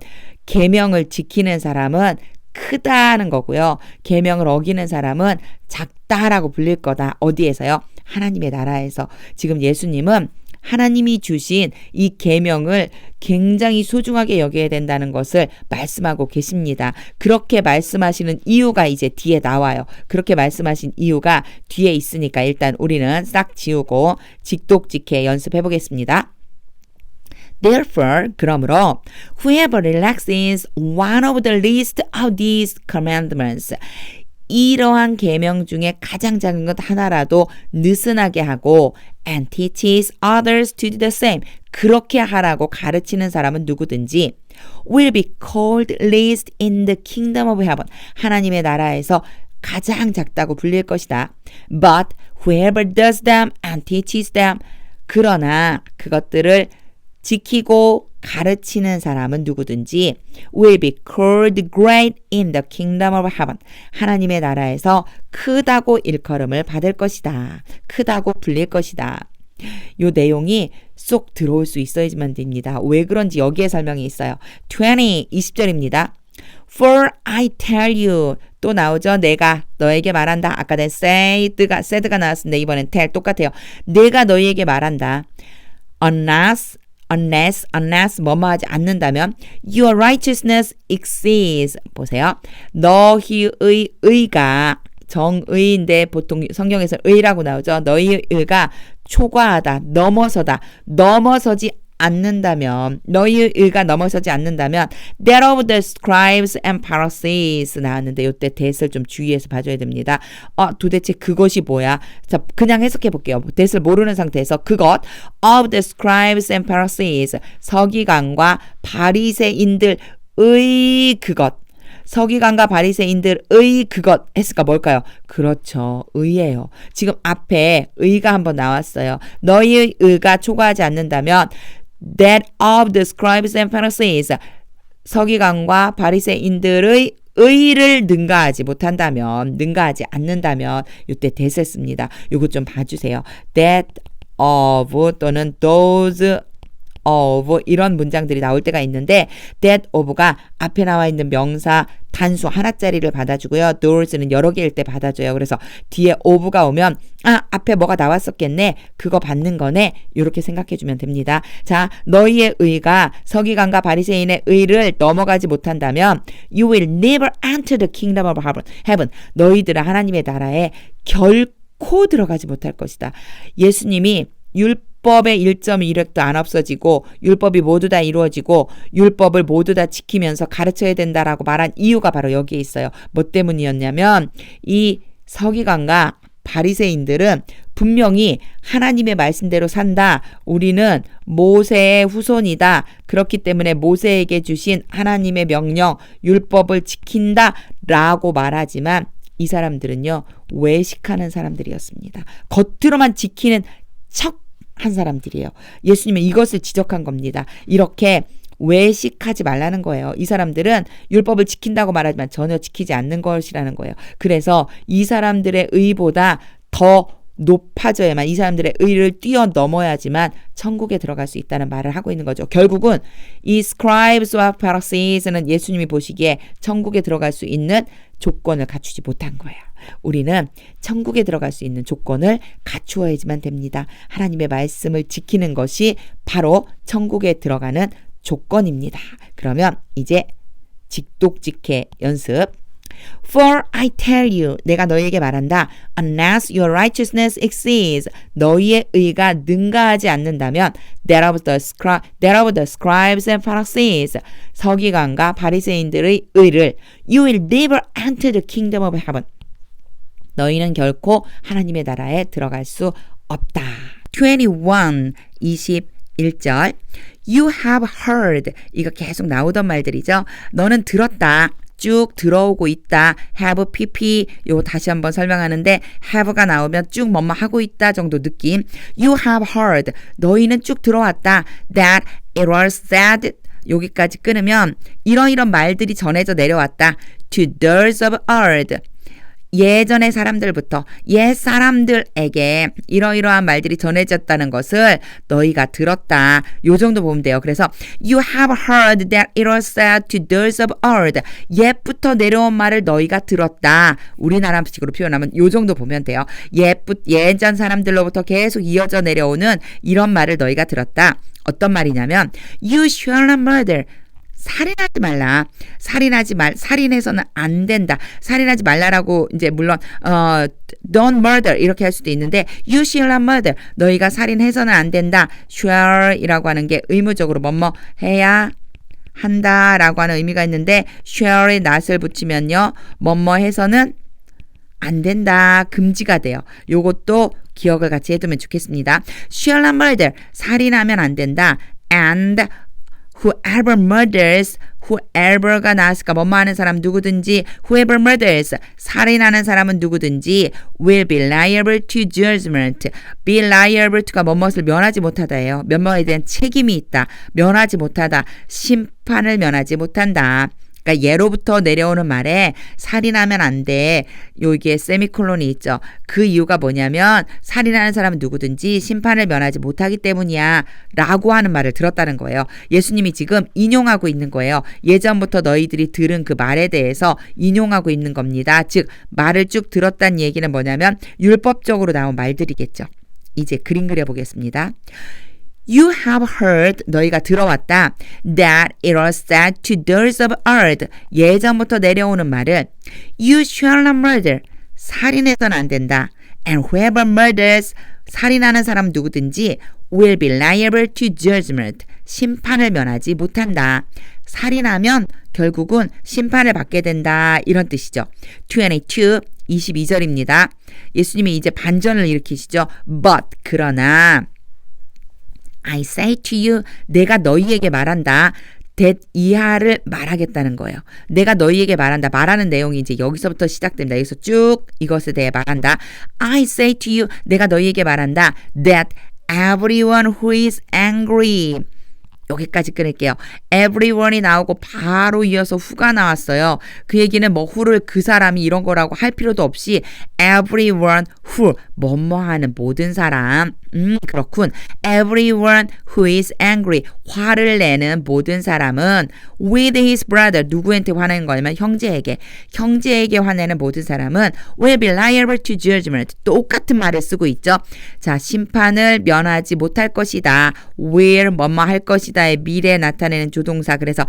계명을 지키는 사람은 크다는 거고요. 계명을 어기는 사람은 작다라고 불릴 거다. 어디에서요? 하나님의 나라에서. 지금 예수님은 하나님이 주신 이 계명을 굉장히 소중하게 여겨야 된다는 것을 말씀하고 계십니다. 그렇게 말씀하시는 이유가 이제 뒤에 나와요. 그렇게 말씀하신 이유가 뒤에 있으니까 일단 우리는 싹 지우고 직독직해 연습해 보겠습니다. Therefore, 그러므로 whoever relaxes one of the least of these commandments, 이러한 계명 중에 가장 작은 것 하나라도 느슨하게 하고 and teaches others to do the same, 그렇게 하라고 가르치는 사람은 누구든지 will be called least in the kingdom of heaven, 하나님의 나라에서 가장 작다고 불릴 것이다. But whoever does them and teaches them, 그러나 그것들을 지키고 가르치는 사람은 누구든지 will be called great in the kingdom of heaven, 하나님의 나라에서 크다고 일컬음을 받을 것이다. 크다고 불릴 것이다. 요 내용이 쏙 들어올 수 있어야지만 됩니다. 왜 그런지 여기에 설명이 있어요. 20절입니다. For I tell you, 또 나오죠. 내가 너에게 말한다. 아까 내 said가 나왔는데 이번엔 tell 똑같아요. 내가 너희에게 말한다. unless 뭐뭐 하지 않는다면 your righteousness exceeds, 보세요. 너희의 의가, 정의인데 보통 성경에서 의라고 나오죠. 너희의 의가 초과하다, 넘어서지 않는다면, 너희의 의가 넘어서지 않는다면 that of the scribes and Pharisees 나왔는데 이때 that을 좀 주의해서 봐줘야 됩니다. 도대체 그것이 뭐야? 자, 그냥 해석해 볼게요. that을 모르는 상태에서 그것 of the scribes and Pharisees, 서기관과 바리새인들의 그것, 서기관과 바리새인들의 그것 했으니까 뭘까요? 그렇죠. 의예요. 지금 앞에 의가 한번 나왔어요. 너희의 의가 초과하지 않는다면 that of the scribes and Pharisees, 서기관과 바리새인들의 의를 능가하지 않는다면 이때 that을 씁니다. 요거 좀 봐주세요. that of 또는 those of 이런 문장들이 나올 때가 있는데 that of가 앞에 나와 있는 명사 단수 하나짜리를 받아주고요. those는 여러 개일 때 받아줘요. 그래서 뒤에 of가 오면 앞에 뭐가 나왔었겠네. 그거 받는 거네. 이렇게 생각해주면 됩니다. 자, 너희의 의가 서기관과 바리새인의 의를 넘어가지 못한다면 you will never enter the kingdom of heaven. 너희들은 하나님의 나라에 결코 들어가지 못할 것이다. 예수님이 율법의 1.1획도 안 없어지고 율법이 모두 다 이루어지고 율법을 모두 다 지키면서 가르쳐야 된다라고 말한 이유가 바로 여기에 있어요. 뭐 때문이었냐면 이 서기관과 바리새인들은 분명히 하나님의 말씀대로 산다. 우리는 모세의 후손이다. 그렇기 때문에 모세에게 주신 하나님의 명령, 율법을 지킨다라고 말하지만 이 사람들은요, 외식하는 사람들이었습니다. 겉으로만 지키는 척한 사람들이에요. 예수님은 이것을 지적한 겁니다. 이렇게 외식하지 말라는 거예요. 이 사람들은 율법을 지킨다고 말하지만 전혀 지키지 않는 것이라는 거예요. 그래서 이 사람들의 의보다 더 높아져야만, 이 사람들의 의를 뛰어넘어야지만 천국에 들어갈 수 있다는 말을 하고 있는 거죠. 결국은 이 scribes와 pharisees는 예수님이 보시기에 천국에 들어갈 수 있는 조건을 갖추지 못한 거예요. 우리는 천국에 들어갈 수 있는 조건을 갖추어야지만 됩니다. 하나님의 말씀을 지키는 것이 바로 천국에 들어가는 조건입니다. 그러면 이제 직독직해 연습. For I tell you, 내가 너희에게 말한다. Unless your righteousness exceeds, 너희의 의가 능가하지 않는다면 that of the scribes and Pharisees, 서기관과 바리새인들의 의를 you will never enter the kingdom of heaven. 너희는 결코 하나님의 나라에 들어갈 수 없다. 21절 You have heard, 이거 계속 나오던 말들이죠. 너는 들었다. 쭉 들어오고 있다. have pp 요 다시 한번 설명하는데 have가 나오면 쭉 뭐뭐 하고 있다 정도 느낌. You have heard, 너희는 쭉 들어왔다. That it was said, 여기까지 끊으면 이런 말들이 전해져 내려왔다. To those of old. 예전의 사람들부터 옛 사람들에게 이러이러한 말들이 전해졌다는 것을 너희가 들었다. 요 정도 보면 돼요. 그래서 You have heard that it was said to those of old. 옛부터 내려온 말을 너희가 들었다. 우리나라식으로 표현하면 요 정도 보면 돼요. 예전 사람들로부터 계속 이어져 내려오는 이런 말을 너희가 들었다. 어떤 말이냐면 You shall not murder. 살인하지 말라. 살인해서는 안 된다. 살인하지 말라라고 이제 물론 don't murder 이렇게 할 수도 있는데 you shall not murder. 너희가 살인해서는 안 된다. shall이라고 하는 게 의무적으로 뭐뭐 해야 한다라고 하는 의미가 있는데 shall에 not을 붙이면요. 뭐뭐 해서는 안 된다. 금지가 돼요. 요것도 기억을 같이 해두면 좋겠습니다. shall not murder. 살인하면 안 된다. and whoever murders, whoever가 나왔을까? 뭐뭐 하는 사람 누구든지 whoever murders, 살인하는 사람은 누구든지 will be liable to judgment. be liable to가 뭐뭇을 면하지 못하다예요. 뭐뭐에 대한 책임이 있다. 면하지 못하다. 심판을 면하지 못한다. 그러니까 예로부터 내려오는 말에 살인하면 안 돼. 여기에 세미콜론이 있죠. 그 이유가 뭐냐면 살인하는 사람은 누구든지 심판을 면하지 못하기 때문이야 라고 하는 말을 들었다는 거예요. 예수님이 지금 인용하고 있는 거예요. 예전부터 너희들이 들은 그 말에 대해서 인용하고 있는 겁니다. 즉 말을 쭉 들었다는 얘기는 뭐냐면 율법적으로 나온 말들이겠죠. 이제 그림 그려보겠습니다. You have heard, 너희가 들어왔다. That it was said to those of old, 예전부터 내려오는 말은 You shall not murder, 살인해서는 안 된다. And whoever murders, 살인하는 사람 누구든지 will be liable to judgment, 심판을 면하지 못한다. 살인하면 결국은 심판을 받게 된다. 이런 뜻이죠. 22절입니다. 예수님이 이제 반전을 일으키시죠. But, 그러나 I say to you, 내가 너희에게 말한다. that 이하를 말하겠다는 거예요. 내가 너희에게 말한다. 말하는 내용이 이제 여기서부터 시작됩니다. 여기서 쭉 이것에 대해 말한다. I say to you, 내가 너희에게 말한다. that everyone who is angry. 여기까지 끊을게요. everyone이 나오고 바로 이어서 who가 나왔어요. 그 얘기는 뭐 who를 그 사람이 이런 거라고 할 필요도 없이 everyone who 뭐뭐 하는 모든 사람. 그렇군. everyone who is angry 화를 내는 모든 사람은 with his brother 누구한테 화내는 거냐면 형제에게 화내는 모든 사람은 will be liable to judgment 똑같은 말을 쓰고 있죠. 자, 심판을 면하지 못할 것이다. will 뭐뭐 할 것이다의 미래에 나타내는 조동사. 그래서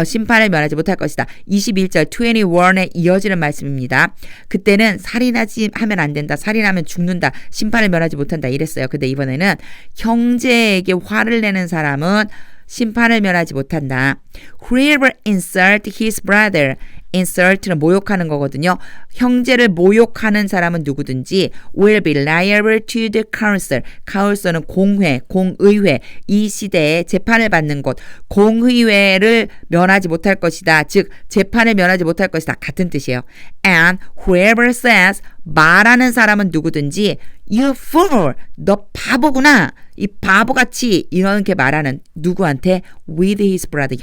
심판을 면하지 못할 것이다. 21절 21에 이어지는 말씀입니다. 그때는 살인하지 하면 안 된다. 살인하면 죽는다. 심판을 면하지 못한다. 이랬어요. 근데 이번에는 형제에게 화를 내는 사람은 심판을 면하지 못한다. Whoever insult his brother. insult는 모욕하는 거거든요. 형제를 모욕하는 사람은 누구든지 will be liable to the council. council은 공회, 공의회. 이 시대에 재판을 받는 곳. 공의회를 면하지 못할 것이다. 즉 재판을 면하지 못할 것이다. 같은 뜻이에요. And whoever says 말하는 사람은 누구든지 You fool! 너 바보구나! 이 바보같이 이렇게 말하는 누구한테? With his brother.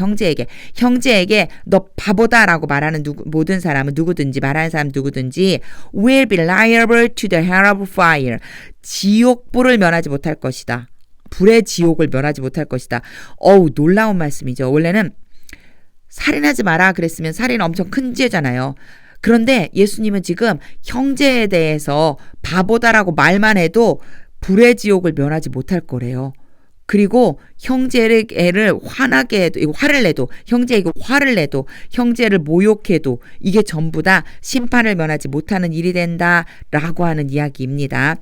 형제에게 너 바보다라고 말하는 모든 사람은 누구든지 말하는 사람 누구든지 will be liable to the hell of fire. 지옥불을 면하지 못할 것이다. 불의 지옥을 면하지 못할 것이다. 어우, 놀라운 말씀이죠. 원래는 살인하지 마라 그랬으면 살인은 엄청 큰 죄잖아요. 그런데 예수님은 지금 형제에 대해서 바보다라고 말만 해도 불의 지옥을 면하지 못할 거래요. 그리고 형제를 화나게 해도, 화를 내도, 형제에게 화를 내도, 형제를 모욕해도 이게 전부 다 심판을 면하지 못하는 일이 된다라고 하는 이야기입니다.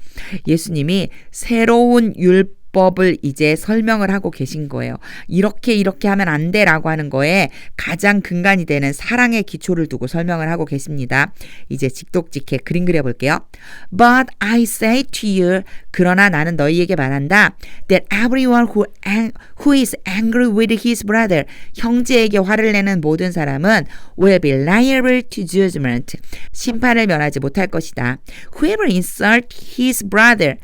예수님이 새로운 율법을 이제 설명을 하고 계신 거예요. 이렇게 하면 안 돼라고 하는 거에 가장 근간이 되는 사랑의 기초를 두고 설명을 하고 계십니다. 이제 직독직해 그림 그려볼게요. But I say to you, 그러나 나는 너희에게 말한다. That everyone who is angry with his brother, 형제에게 화를 내는 모든 사람은 will be liable to judgment, 심판을 면하지 못할 것이다. Whoever insults his brother,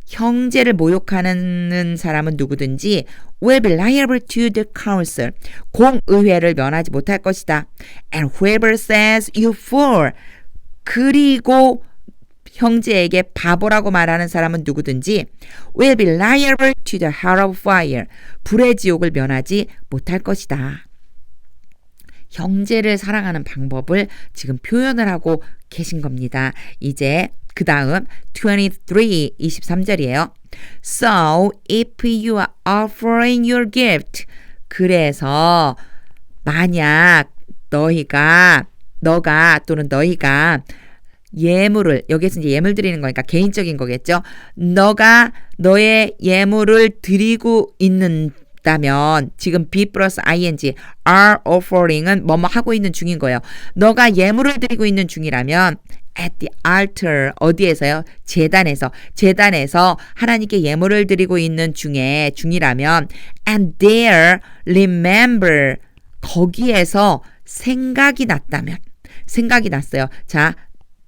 형제를 모욕하는 사람은 누구든지 will be liable to the council. 공의회를 면하지 못할 것이다. And whoever says you fool. 그리고 형제에게 바보라고 말하는 사람은 누구든지 will be liable to the hell of fire. 불의 지옥을 면하지 못할 것이다. 형제를 사랑하는 방법을 지금 표현을 하고 계신 겁니다. 이제 그 다음 23절이에요. So if you are offering your gift. 그래서 만약 너가 또는 너희가 예물을, 여기서 이제 예물 드리는 거니까 개인적인 거겠죠. 너가 너의 예물을 드리고 있다면 지금 be 플러스 ing are offering은 뭐뭐 하고 있는 중인 거예요. 너가 예물을 드리고 있는 중이라면 at the altar 어디에서요? 제단에서 하나님께 예물을 드리고 있는 중이라면 and there remember 거기에서 생각이 났어요. 자,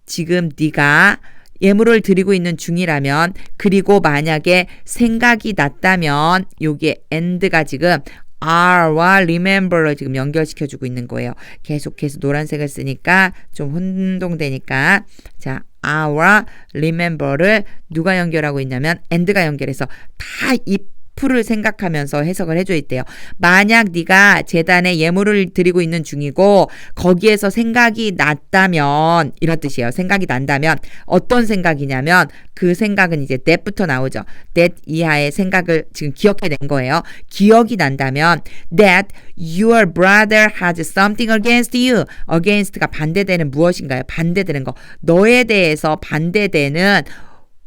지금 네가 예물을 드리고 있는 중이라면 그리고 만약에 생각이 났다면 여기에 and가 지금 are와 remember를 지금 연결시켜주고 있는 거예요. 계속해서 노란색을 쓰니까 좀 혼동되니까 자 are와 remember를 누가 연결하고 있냐면 and가 연결해서 다 if를 생각하면서 해석을 해줘 있대요. 만약 네가 제단에 예물을 드리고 있는 중이고 거기에서 생각이 났다면 이런 뜻이에요. 생각이 난다면 어떤 생각이냐면 그 생각은 이제 that부터 나오죠. that 이하의 생각을 지금 기억해낸 거예요. 기억이 난다면 that your brother has something against you. against가 반대되는 무엇인가요? 반대되는 거. 너에 대해서 반대되는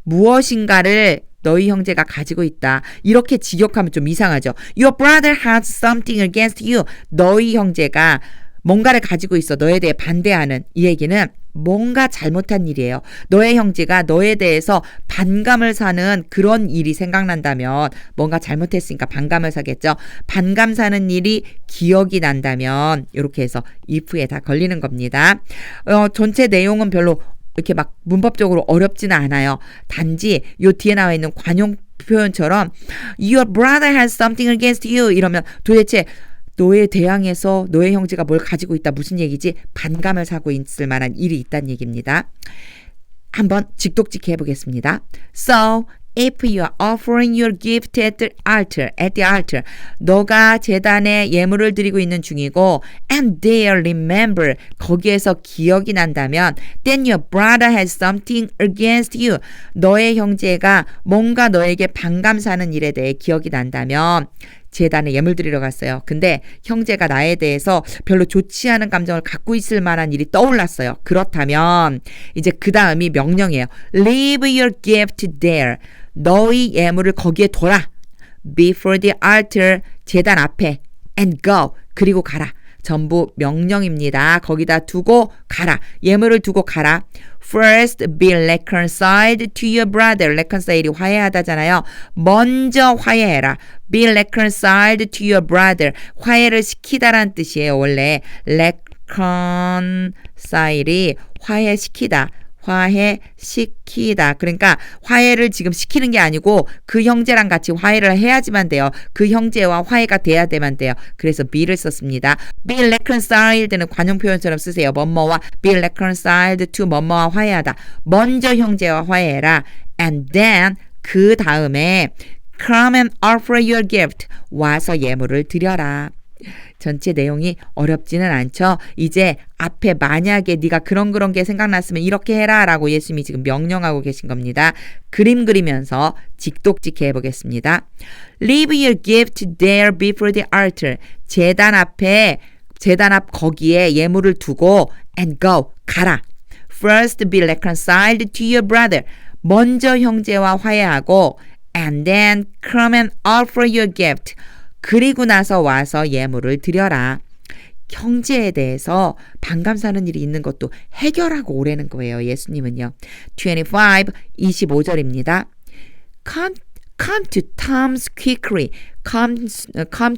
무엇인가를 너희 형제가 가지고 있다. 이렇게 직역하면 좀 이상하죠. Your brother has something against you. 너희 형제가 뭔가를 가지고 있어. 너에 대해 반대하는. 이 얘기는 뭔가 잘못한 일이에요. 너의 형제가 너에 대해서 반감을 사는 그런 일이 생각난다면 뭔가 잘못했으니까 반감을 사겠죠. 반감 사는 일이 기억이 난다면 이렇게 해서 if에 다 걸리는 겁니다. 전체 내용은 별로 이렇게 막 문법적으로 어렵지는 않아요. 단지 요 뒤에 나와 있는 관용 표현처럼 Your brother has something against you 이러면 도대체 너에 대항해서 너의 형제가 뭘 가지고 있다 무슨 얘기지? 반감을 사고 있을 만한 일이 있다는 얘기입니다. 한번 직독직해 보겠습니다. So if you are offering your gift at the altar, 너가 제단에 예물을 드리고 있는 중이고, and there remember, 거기에서 기억이 난다면, then your brother has something against you. 너의 형제가 뭔가 너에게 반감 사는 일에 대해 기억이 난다면, 제단에 예물 드리러 갔어요. 근데 형제가 나에 대해서 별로 좋지 않은 감정을 갖고 있을 만한 일이 떠올랐어요. 그렇다면 이제 그 다음이 명령이에요. Leave your gift there. 너희 예물을 거기에 둬라. Before the altar, 제단 앞에. And go. 그리고 가라. 전부 명령입니다. 거기다 두고 가라. 예물을 두고 가라. First be reconciled to your brother. reconcile이 화해하다잖아요. 먼저 화해해라. Be reconciled to your brother. 화해를 시키다라는 뜻이에요. 원래 reconcile이 화해시키다. 화해시키다. 그러니까 화해를 지금 시키는 게 아니고 그 형제랑 같이 화해를 해야지만 돼요. 그 형제와 화해가 돼야만 돼요. 그래서 be를 썼습니다. be reconciled는 관용 표현처럼 쓰세요. 뭐뭐와 be reconciled to 뭐뭐와 화해하다. 먼저 형제와 화해해라. And then 그 다음에 come and offer your gift. 와서 예물을 드려라. 전체 내용이 어렵지는 않죠. 이제 앞에 만약에 네가 그런 게 생각났으면 이렇게 해라 라고 예수님이 지금 명령하고 계신 겁니다. 그림 그리면서 직독직해 보겠습니다. Leave your gift there before the altar. 제단 앞 거기에 예물을 두고 and go. 가라. First be reconciled to your brother. 먼저 형제와 화해하고 and then come and offer your gift. 그리고 나서 와서 예물을 드려라. 형제에 대해서 반감 사는 일이 있는 것도 해결하고 오라는 거예요. 예수님은요. 25절입니다. Come to terms quickly. Come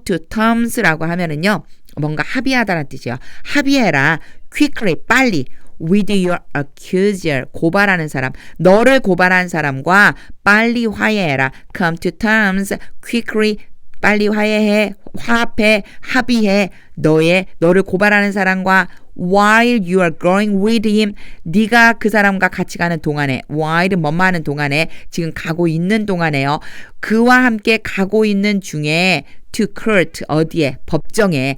to terms라고 하면은요. 뭔가 합의하다라는 뜻이에요. 합의해라. quickly, 빨리. with your accuser. 고발하는 사람. 너를 고발한 사람과 빨리 화해해라. come to terms quickly. 빨리 화해해, 화합해, 합의해. 너를 고발하는 사람과 while you are going with him. 네가 그 사람과 같이 가는 동안에, while 뭐뭐 하는 동안에, 지금 가고 있는 동안에요. 그와 함께 가고 있는 중에 to court, 어디에? 법정에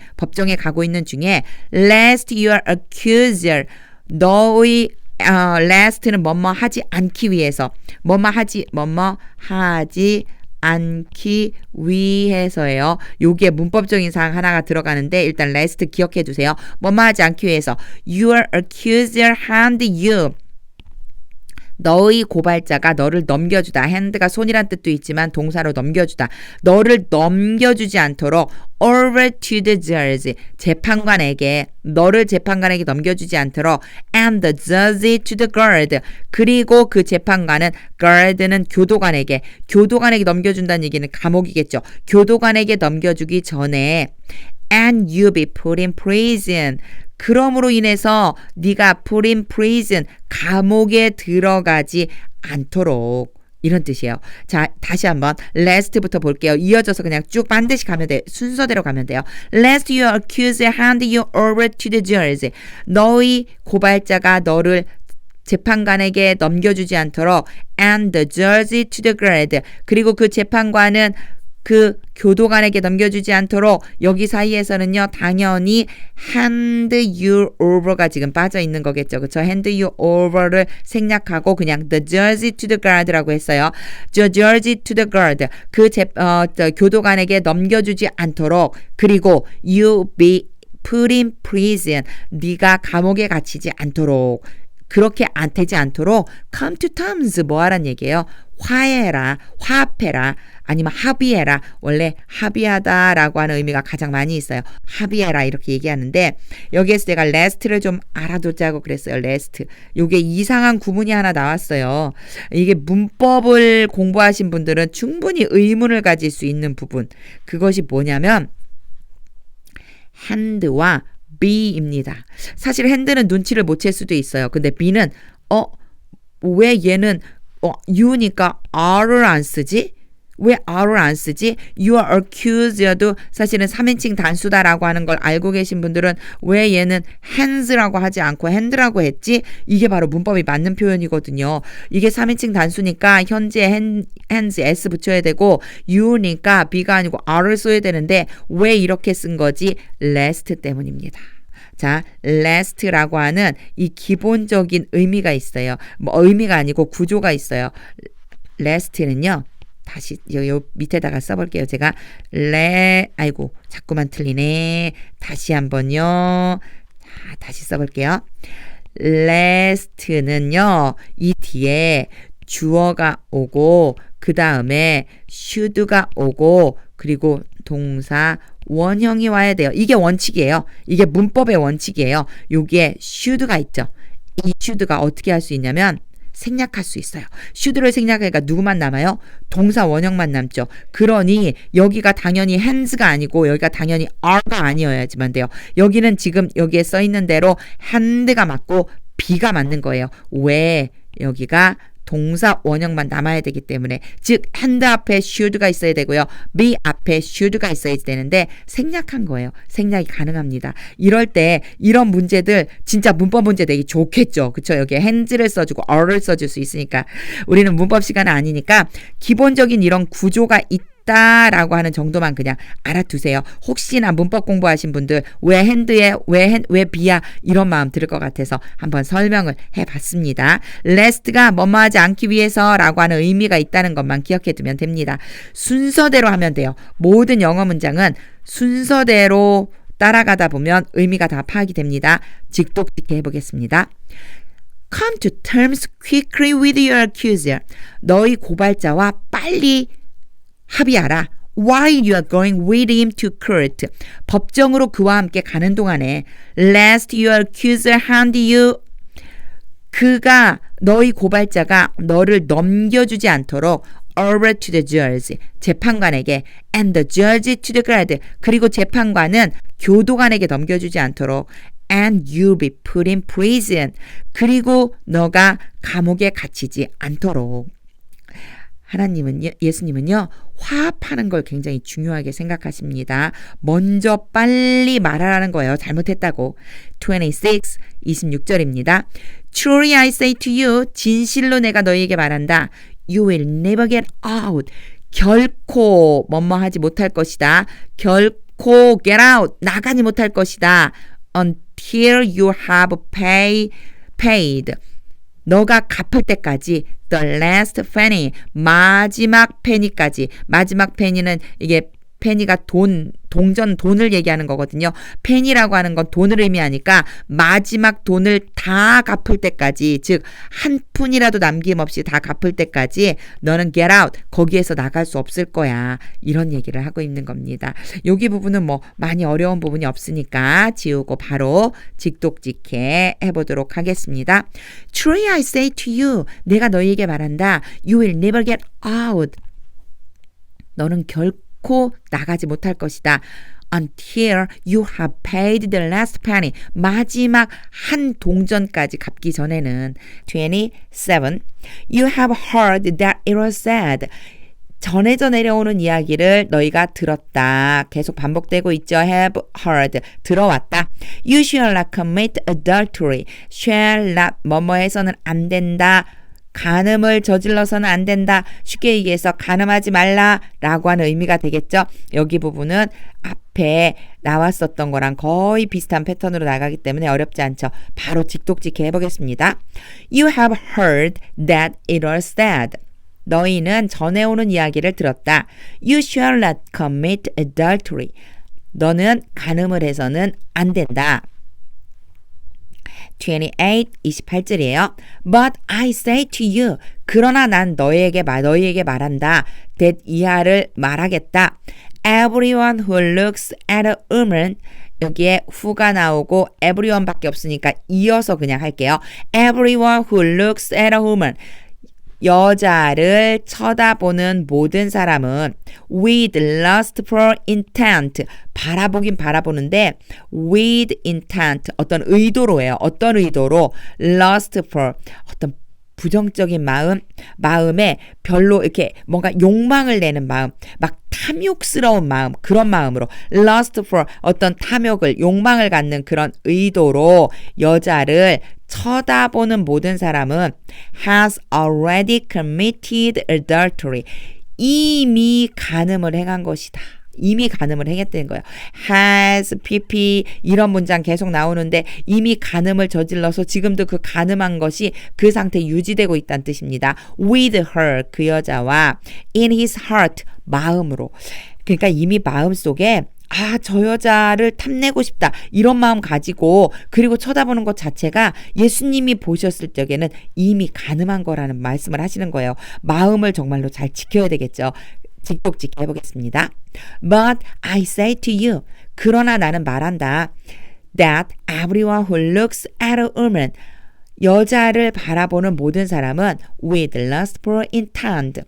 가고 있는 중에 lest your accuser, 너의 lest는 뭐뭐 하지 않기 위해서, 뭐뭐 하지 않기 위해서예요. 요게 문법적인 사항 하나가 들어가는데 일단 last 기억해 두세요. 뭐뭐 하지 않기 위해서 your accuser hand you. 너의 고발자가 너를 넘겨주다. hand가 손이란 뜻도 있지만 동사로 넘겨주다. 너를 넘겨주지 않도록 over to the judge. 재판관에게, 너를 재판관에게 넘겨주지 않도록 and the judge to the guard. 그리고 그 재판관은 guard는 교도관에게 넘겨준다는 얘기는 감옥이겠죠. 교도관에게 넘겨주기 전에 and you be put in prison. 그럼으로 인해서 네가 put in prison, 감옥에 들어가지 않도록, 이런 뜻이에요. 자, 다시 한번 last부터 볼게요. 이어져서 그냥 쭉 반드시 가면 돼요. 순서대로 가면 돼요. lest your accuser hand you over to the judge. 너의 고발자가 너를 재판관에게 넘겨주지 않도록 and the judge to the guard. 그리고 그 재판관은 그 교도관에게 넘겨주지 않도록, 여기 사이에서는요 당연히 hand you over가 지금 빠져 있는 거겠죠. 그쵸? hand you over를 생략하고 그냥 the judge to the guard라고 했어요. the judge to the guard. 그 교도관에게 넘겨주지 않도록, 그리고 you be put in prison. 네가 감옥에 갇히지 않도록, 그렇게 되지 않도록 come to terms 뭐 하란 얘기예요? 화해해라, 화합해라, 아니면 합의해라. 원래 합의하다라고 하는 의미가 가장 많이 있어요. 합의해라 이렇게 얘기하는데 여기에서 내가 last를 좀 알아두자고 그랬어요. last. 요게 이상한 구문이 하나 나왔어요. 이게 문법을 공부하신 분들은 충분히 의문을 가질 수 있는 부분. 그것이 뭐냐면 hand와 be입니다. 사실 hand는 눈치를 못 챌 수도 있어요. 근데 be는 왜 얘는 you니까 R을 안 쓰지? 왜 R을 안 쓰지? Your accuser도 사실은 3인칭 단수다라고 하는 걸 알고 계신 분들은 왜 얘는 hands라고 하지 않고 hand라고 했지? 이게 바로 문법이 맞는 표현이거든요. 이게 3인칭 단수니까 현재 hands s 붙여야 되고 you니까 B가 아니고 R을 써야 되는데 왜 이렇게 쓴 거지? last 때문입니다. 자, last라고 하는 이 기본적인 의미가 있어요. 뭐 의미가 아니고 구조가 있어요. last는요. 다시 요 밑에다가 써볼게요. 제가 아이고 자꾸만 틀리네. 다시 한번요. 자, 다시 써볼게요. last는요. 이 뒤에 주어가 오고 그 다음에 should가 오고 그리고 동사 원형이 와야 돼요. 이게 원칙이에요. 이게 문법의 원칙이에요. 여기에 should가 있죠. 이 should가 어떻게 할 수 있냐면 생략할 수 있어요. should를 생략하니까 누구만 남아요? 동사 원형만 남죠. 그러니 여기가 당연히 hands가 아니고 여기가 당연히 are가 아니어야지만 돼요. 여기는 지금 여기에 써 있는 대로 hand가 맞고 be가 맞는 거예요. 왜? 여기가 동사 원형만 남아야 되기 때문에, 즉 hand 앞에 should가 있어야 되고요. be 앞에 should가 있어야 되는데 생략한 거예요. 생략이 가능합니다. 이럴 때 이런 문제들 진짜 문법 문제 되기 좋겠죠. 그쵸? 여기에 hands를 써주고 are를 써줄 수 있으니까. 우리는 문법 시간은 아니니까 기본적인 이런 구조가 있다라고 하는 정도만 그냥 알아두세요. 혹시나 문법 공부하신 분들 왜 hand에 왜 be야 이런 마음 들을 것 같아서 한번 설명을 해봤습니다. last가 뭐뭐 하지 않기 위해서라고 하는 의미가 있다는 것만 기억해 두면 됩니다. 순서대로 하면 돼요. 모든 영어 문장은 순서대로 따라가다 보면 의미가 다 파악이 됩니다. 직독직해 해보겠습니다. Come to terms quickly with your accuser. 너희 고발자와 빨리 합의하라. While you are going with him to court. 법정으로 그와 함께 가는 동안에 lest your accuser hand you. 그가 너희 고발자가 너를 넘겨주지 않도록 over to the judge. 재판관에게 and the judge to the guard. 그리고 재판관은 교도관에게 넘겨주지 않도록 and you'll be put in prison. 그리고 너가 감옥에 갇히지 않도록. 예수님은요, 화합하는 걸 굉장히 중요하게 생각하십니다. 먼저 빨리 말하라는 거예요. 잘못했다고. 26절입니다. Truly I say to you, 진실로 내가 너희에게 말한다. You will never get out. 결코 뭐뭐하지 못할 것이다. 결코 get out. 나가지 못할 것이다. Until you have paid. 너가 갚을 때까지 the last penny, 마지막 페니까지. 마지막 페니는 이게 페니가 동전 돈을 얘기하는 거거든요. 페니라고 하는 건 돈을 의미하니까 마지막 돈을 다 갚을 때까지, 즉 한 푼이라도 남김없이 다 갚을 때까지 너는 get out, 거기에서 나갈 수 없을 거야. 이런 얘기를 하고 있는 겁니다. 여기 부분은 뭐 많이 어려운 부분이 없으니까 지우고 바로 직독직해 해보도록 하겠습니다. Truly I say to you, 내가 너희에게 말한다. You will never get out. 너는 결코 나가지 못할 것이다. Until you have paid the last penny. 마지막 한 동전까지 갚기 전에는. 27. You have heard that it was said. 전해져 내려오는 이야기를 너희가 들었다. 계속 반복되고 있죠. have heard. 들어왔다. You shall not commit adultery. shall not 뭐뭐 해서는 안 된다. 간음을 저질러서는 안 된다. 쉽게 얘기해서 간음하지 말라라고 하는 의미가 되겠죠. 여기 부분은 앞에 나왔었던 거랑 거의 비슷한 패턴으로 나가기 때문에 어렵지 않죠. 바로 직독직해 해보겠습니다. You have heard that it was said. 너희는 전해오는 이야기를 들었다. You shall not commit adultery. 너는 간음을 해서는 안 된다. 28절이에요. But I say to you. 그러나 난 너희에게 말한다. that 이하를 말하겠다. Everyone who looks at a woman. 여기에 who가 나오고 everyone 밖에 없으니까 이어서 그냥 할게요. Everyone who looks at a woman. 여자를 쳐다보는 모든 사람은 with lustful intent. 바라보긴 바라보는데 with intent. 어떤 의도로예요. 어떤 의도로 lustful. 어떤 부정적인 마음에 별로 이렇게 뭔가 욕망을 내는 마음, 막 탐욕스러운 마음, 그런 마음으로 lustful, 어떤 탐욕을, 욕망을 갖는 그런 의도로 여자를 쳐다보는 모든 사람은 has already committed adultery. 이미 간음을 행한 것이다. 이미 간음을 행했다는 거예요. has, pp 이런 문장 계속 나오는데 이미 간음을 저질러서 지금도 그 간음한 것이 그 상태에 유지되고 있다는 뜻입니다. with her, 그 여자와 in his heart, 마음으로. 그러니까 이미 마음속에 저 여자를 탐내고 싶다. 이런 마음 가지고 그리고 쳐다보는 것 자체가 예수님이 보셨을 적에는 이미 간음한 거라는 말씀을 하시는 거예요. 마음을 정말로 잘 지켜야 되겠죠. 직독직해 해보겠습니다. But I say to you. 그러나 나는 말한다. That everyone who looks at a woman. 여자를 바라보는 모든 사람은 with lustful intent.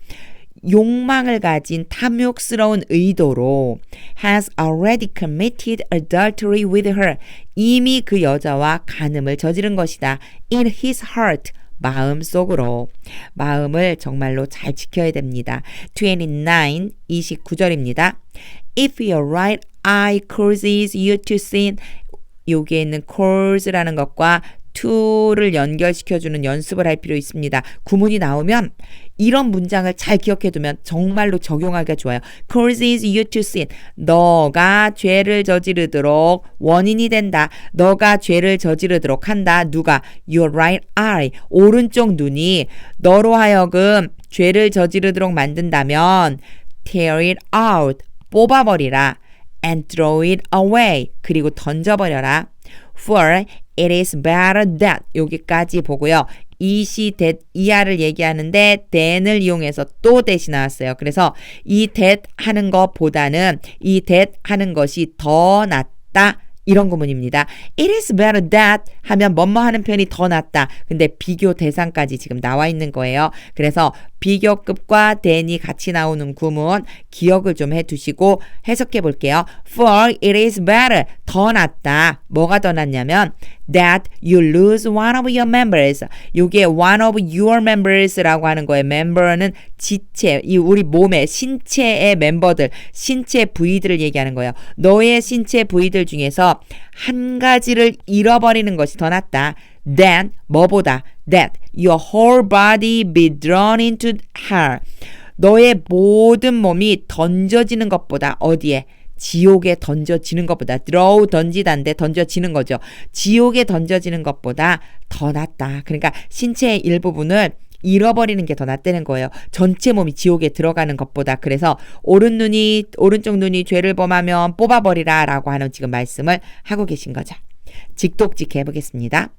욕망을 가진 탐욕스러운 의도로 has already committed adultery with her. 이미 그 여자와 간음을 저지른 것이다. In his heart. 마음속으로. 마음을 정말로 잘 지켜야 됩니다. 29절입니다. If your right eye causes you to sin. 여기에 있는 caus라는 것과 to를 연결시켜주는 연습을 할 필요 있습니다. 구문이 나오면 이런 문장을 잘 기억해두면 정말로 적용하기가 좋아요. causes you to sin. 너가 죄를 저지르도록 원인이 된다. 너가 죄를 저지르도록 한다. 누가? Your right eye. 오른쪽 눈이 너로 하여금 죄를 저지르도록 만든다면 tear it out. 뽑아버리라. and throw it away. 그리고 던져버려라. For it is better that. 여기까지 보고요. 이시 that 이하를 얘기하는데 than을 이용해서 또 that이 나왔어요. 그래서 이 that 하는 것보다는 이 that 하는 것이 더 낫다. 이런 구문입니다. It is better that 하면 뭐뭐 하는 편이 더 낫다. 근데 비교 대상까지 지금 나와 있는 거예요. 그래서 비교급과 than이 같이 나오는 구문 기억을 좀 해두시고 해석해 볼게요. For it is better. 더 낫다. 뭐가 더 낫냐면 that you lose one of your members. 요게 one of your members라고 하는 거예요. member는 지체, 이 우리 몸의 신체의 멤버들, 신체 부위들을 얘기하는 거예요. 너의 신체 부위들 중에서 한 가지를 잃어버리는 것이 더 낫다. than 뭐보다 that your whole body be drawn into hell. 너의 모든 몸이 던져지는 것보다 어디에? 지옥에 던져지는 것보다 throw 던지다인데 던져지는 거죠. 지옥에 던져지는 것보다 더 낫다. 그러니까 신체의 일부분을 잃어버리는 게 더 낫다는 거예요. 전체 몸이 지옥에 들어가는 것보다. 그래서 오른쪽 눈이 죄를 범하면 뽑아버리라 라고 하는 지금 말씀을 하고 계신 거죠. 직독직 해보겠습니다.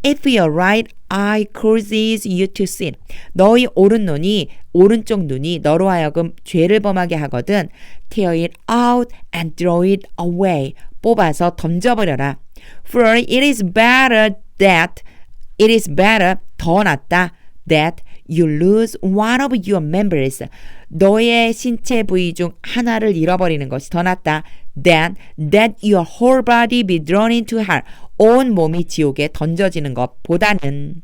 If your right eye causes you to sin. 너희 오른쪽 눈이 너로 하여금 죄를 범하게 하거든. Tear it out and throw it away. 뽑아서 던져버려라. For it is better 더 낫다. that you lose one of your members. 너의 신체 부위 중 하나를 잃어버리는 것이 더 낫다. than that your whole body be drawn into hell. 온 몸이 지옥에 던져지는 것보다는.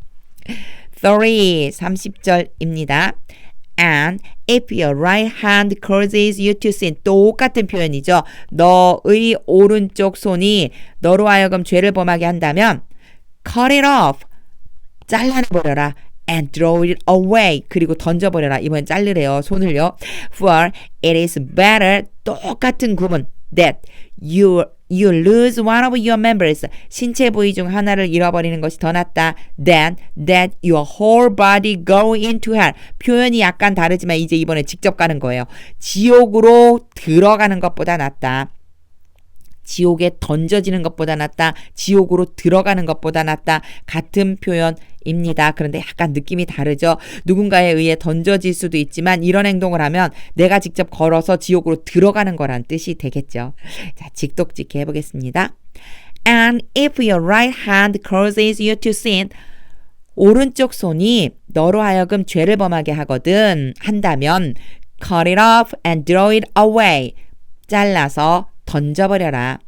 30절입니다. And if your right hand causes you to sin. 똑같은 표현이죠. 너의 오른쪽 손이 너로 하여금 죄를 범하게 한다면 cut it off. 잘라내버려라. and throw it away. 그리고 던져버려라. 이번엔 자르래요. 손을요. For it is better. 똑같은 구문. that you lose one of your members. 신체 부위 중 하나를 잃어버리는 것이 더 낫다. than that your whole body go into hell. 표현이 약간 다르지만 이제 이번에 직접 가는 거예요. 지옥으로 들어가는 것보다 낫다. 지옥에 던져지는 것보다 낫다. 지옥으로 들어가는 것보다 낫다. 같은 표현입니다. 그런데 약간 느낌이 다르죠. 누군가에 의해 던져질 수도 있지만 이런 행동을 하면 내가 직접 걸어서 지옥으로 들어가는 거란 뜻이 되겠죠. 자, 직독직해 해보겠습니다. And if your right hand causes you to sin. 오른쪽 손이 너로 하여금 죄를 범하게 한다면 cut it off and throw it away. 잘라서 던져버려라.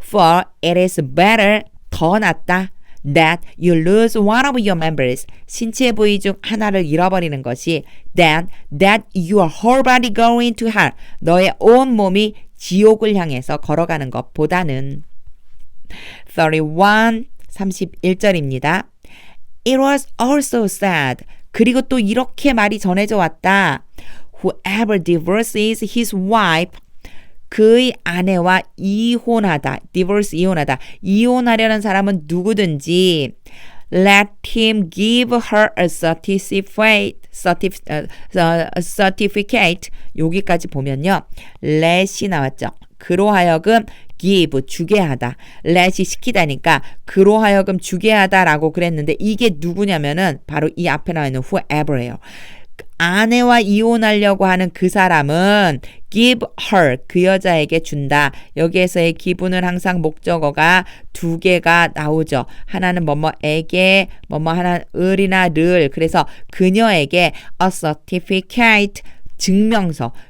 For it is better. 더 낫다. that you lose one of your members. 신체 부위 중 하나를 잃어버리는 것이 than that your whole body go into hell. 너의 온 몸이 지옥을 향해서 걸어가는 것보다는. 31절입니다. It was also said. 그리고 또 이렇게 말이 전해져 왔다. Whoever divorces his wife. 그의 아내와 이혼하다. divorce 이혼하다. 이혼하려는 사람은 누구든지 let him give her a certificate. 여기까지 보면요. let이 나왔죠. 그로 하여금 give 주게 하다. let이 시키다니까 그로 하여금 주게 하다라고 그랬는데 이게 누구냐면은 바로 이 앞에 나와 있는 whoever예요. 아내와 이혼하려고 하는 그 사람은 give her 그 여자에게 준다. 여기에서의 기분은 항상 목적어가 두 개가 나오죠. 하나는 뭐뭐에게 하나 을이나 를. 그래서 그녀에게 a certificate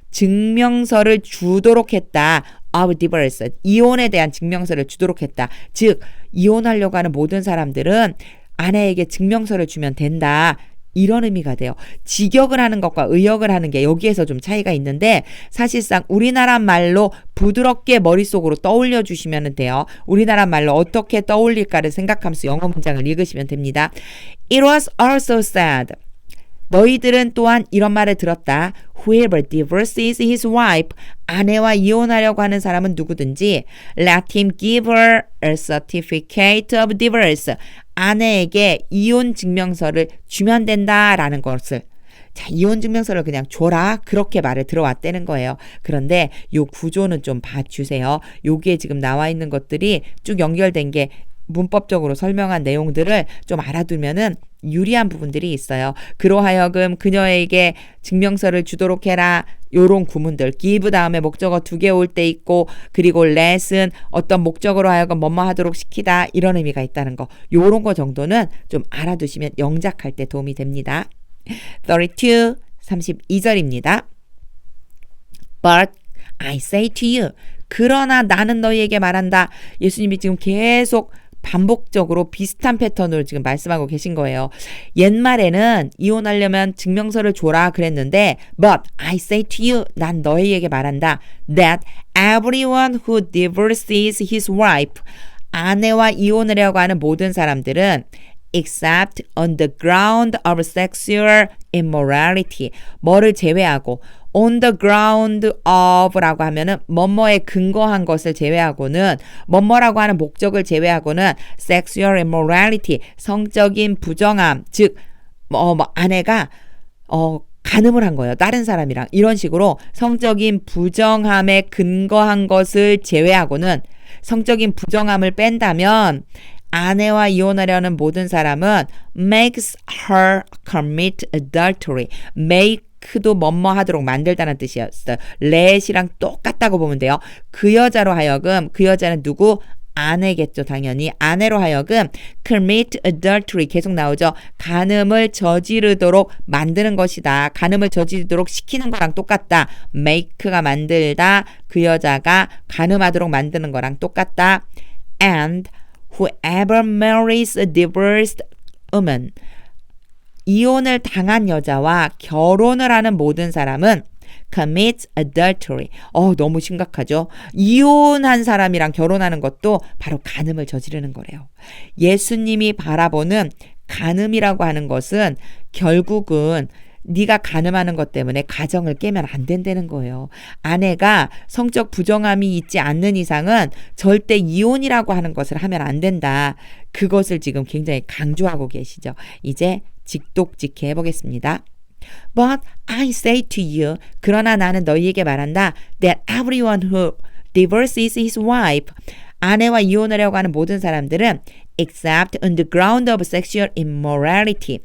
증명서를 주도록 했다. of divorce 이혼에 대한 증명서를 주도록 했다. 즉 이혼하려고 하는 모든 사람들은 아내에게 증명서를 주면 된다. 이런 의미가 돼요. 직역을 하는 것과 의역을 하는 게 여기에서 좀 차이가 있는데 사실상 우리나라 말로 부드럽게 머릿속으로 떠올려 주시면 돼요. 우리나라 말로 어떻게 떠올릴까를 생각하면서 영어 문장을 읽으시면 됩니다. It was also said. 너희들은 또한 이런 말을 들었다. Whoever divorces his wife. 아내와 이혼하려고 하는 사람은 누구든지 let him give her a certificate of divorce. 아내에게 이혼 증명서를 주면 된다라는 것을 자, 이혼 증명서를 그냥 줘라 그렇게 말을 들어왔다는 거예요. 그런데 요 구조는 좀 봐주세요. 여기에 지금 나와 있는 것들이 쭉 연결된 게 문법적으로 설명한 내용들을 좀 알아두면은 유리한 부분들이 있어요. 그로 하여금 그녀에게 증명서를 주도록 해라. 요런 구문들 give 다음에 목적어 두 개 올 때 있고 그리고 let은 어떤 목적으로 하여금 뭐뭐 하도록 시키다 이런 의미가 있다는 거. 요런 거 정도는 좀 알아두시면 영작할 때 도움이 됩니다. 32 32절입니다. But I say to you. 그러나 나는 너희에게 말한다. 예수님이 지금 계속 반복적으로 비슷한 패턴으로 지금 말씀하고 계신 거예요. 옛말에는 이혼하려면 증명서를 줘라 그랬는데 But I say to you. 난 너희에게 말한다. That everyone who divorces his wife. 아내와 이혼을 하려고 하는 모든 사람들은 except on the ground of sexual immorality. 뭐를 제외하고 on the ground of라고 하면은 뭐뭐에 근거한 것을 제외하고는 뭐뭐라고 하는 목적을 제외하고는 sexual immorality 성적인 부정함 즉 아내가 간음을 한 거예요. 다른 사람이랑 이런 식으로 성적인 부정함에 근거한 것을 제외하고는 성적인 부정함을 뺀다면 아내와 이혼하려는 모든 사람은 makes her commit adultery. make도 뭐뭐 하도록 만들다는 뜻이었어요. let이랑 똑같다고 보면 돼요. 그 여자로 하여금 그 여자는 누구? 아내겠죠. 당연히 아내로 하여금 commit adultery 계속 나오죠. 간음을 저지르도록 만드는 것이다. 간음을 저지르도록 시키는 거랑 똑같다. make가 만들다. 그 여자가 간음하도록 만드는 거랑 똑같다. And whoever marries a divorced woman 이혼을 당한 여자와 결혼을 하는 모든 사람은 commits adultery. 너무 심각하죠. 이혼한 사람이랑 결혼하는 것도 바로 간음을 저지르는 거래요. 예수님이 바라보는 간음이라고 하는 것은 결국은 네가 간음하는 것 때문에 가정을 깨면 안 된다는 거예요. 아내가 성적 부정함이 있지 않는 이상은 절대 이혼이라고 하는 것을 하면 안 된다. 그것을 지금 굉장히 강조하고 계시죠. 이제 직독직해 해보겠습니다. But I say to you, 그러나 나는 너희에게 말한다. That everyone who divorces his wife, 아내와 이혼을 하려고 하는 모든 사람들은 except on the ground of sexual immorality,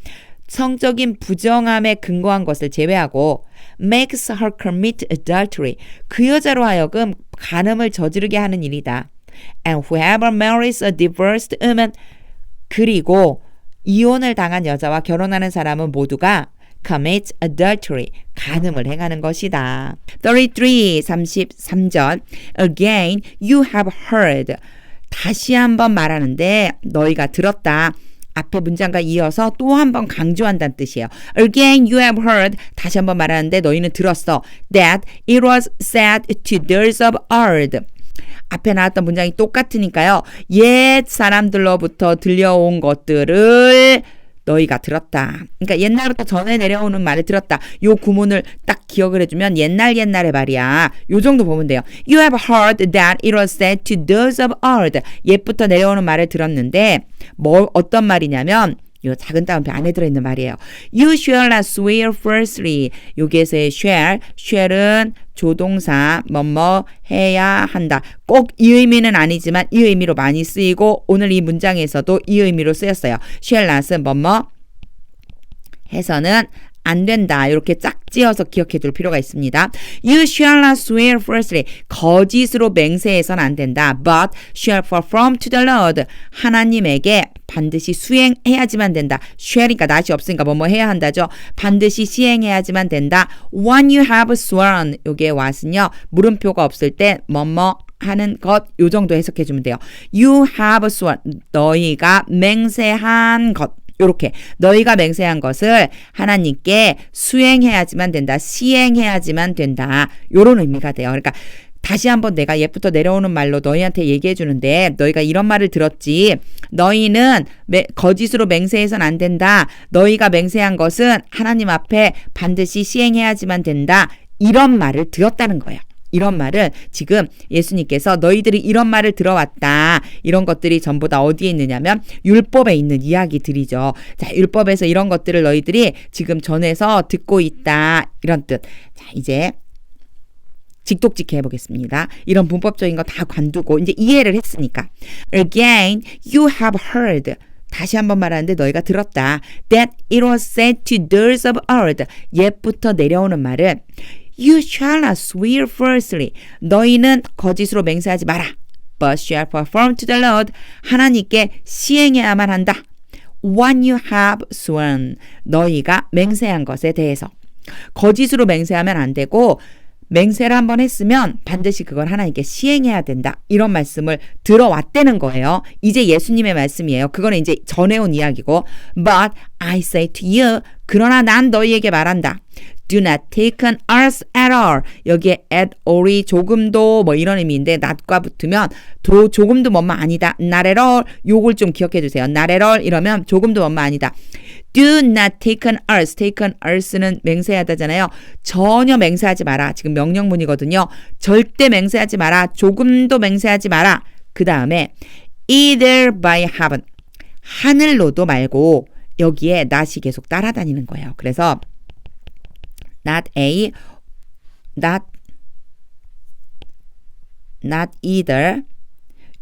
성적인 부정함에 근거한 것을 제외하고 makes her commit adultery, 그 여자로 하여금 간음을 저지르게 하는 일이다. And whoever marries a divorced woman, 그리고 이혼을 당한 여자와 결혼하는 사람은 모두가 commit adultery, 간음을 행하는 것이다. 33절 Again, you have heard. 다시 한번 말하는데 너희가 들었다. 앞에 문장과 이어서 또 한 번 강조한다는 뜻이에요. Again, you have heard. 다시 한번 말하는데 너희는 들었어. That it was said to those of old. 앞에 나왔던 문장이 똑같으니까요. 옛 사람들로부터 들려온 것들을 너희가 들었다. 그러니까 옛날부터 전해 내려오는 말을 들었다. 요 구문을 딱 기억을 해주면 옛날의 말이야. 요 정도 보면 돼요. You have heard that it was said to those of old. 옛부터 내려오는 말을 들었는데 어떤 말이냐면 요 작은 따옴표 안에 들어있는 말이에요. You shall not swear falsely. 여기에서의 shall은 조동사 뭐뭐 해야 한다. 꼭 이 의미는 아니지만 이 의미로 많이 쓰이고 오늘 이 문장에서도 이 의미로 쓰였어요. shall not은 뭐뭐 해서는 안 된다. 이렇게 짝지어서 기억해 둘 필요가 있습니다. You shall not swear falsely. 거짓으로 맹세해서는 안 된다. But shall perform to the Lord. 하나님에게 반드시 수행해야지만 된다. shall이니까 not이 없으니까 뭐뭐 해야 한다죠. 반드시 시행해야지만 된다. When you have sworn. 요게 what은요. 물음표가 없을 때 뭐뭐 하는 것, 요 정도 해석해 주면 돼요. You have sworn. 너희가 맹세한 것. 요렇게 너희가 맹세한 것을 하나님께 수행해야지만 된다. 시행해야지만 된다. 요런 의미가 돼요. 그러니까 다시 한번 내가 옛부터 내려오는 말로 너희한테 얘기해 주는데 너희가 이런 말을 들었지. 너희는 거짓으로 맹세해서는 안 된다. 너희가 맹세한 것은 하나님 앞에 반드시 시행해야지만 된다. 이런 말을 들었다는 거예요. 이런 말을 지금 예수님께서 너희들이 이런 말을 들어왔다. 이런 것들이 전부 다 어디에 있느냐면 율법에 있는 이야기들이죠. 자, 율법에서 이런 것들을 너희들이 지금 전해서 듣고 있다. 이런 뜻. 자, 이제 직독직해 해보겠습니다. 이런 문법적인 거 다 관두고 이제 이해를 했으니까. Again, you have heard. 다시 한번 말하는데 너희가 들었다. That it was said to those of old. 옛부터 내려오는 말은 You shall not swear falsely. 너희는 거짓으로 맹세하지 마라. But shall perform to the Lord. 하나님께 시행해야만 한다. When you have sworn. 너희가 맹세한 것에 대해서. 거짓으로 맹세하면 안 되고 맹세를 한번 했으면 반드시 그걸 하나님께 시행해야 된다. 이런 말씀을 들어왔다는 거예요. 이제 예수님의 말씀이에요. 그거는 이제 전해온 이야기고 But I say to you 그러나 난 너희에게 말한다. Do not take an earth at all. 여기에 at all이 조금도 뭐 이런 의미인데 not과 붙으면 조금도 뭐뭐 아니다. not at all. 요걸 좀 기억해 주세요. not at all 이러면 조금도 뭐뭐 아니다. Do not take an earth. take an earth는 맹세하다잖아요. 전혀 맹세하지 마라. 지금 명령문이거든요. 절대 맹세하지 마라. 조금도 맹세하지 마라. 그 다음에 either by heaven. 하늘로도 말고 여기에 not이 계속 따라다니는 거예요. 그래서 not either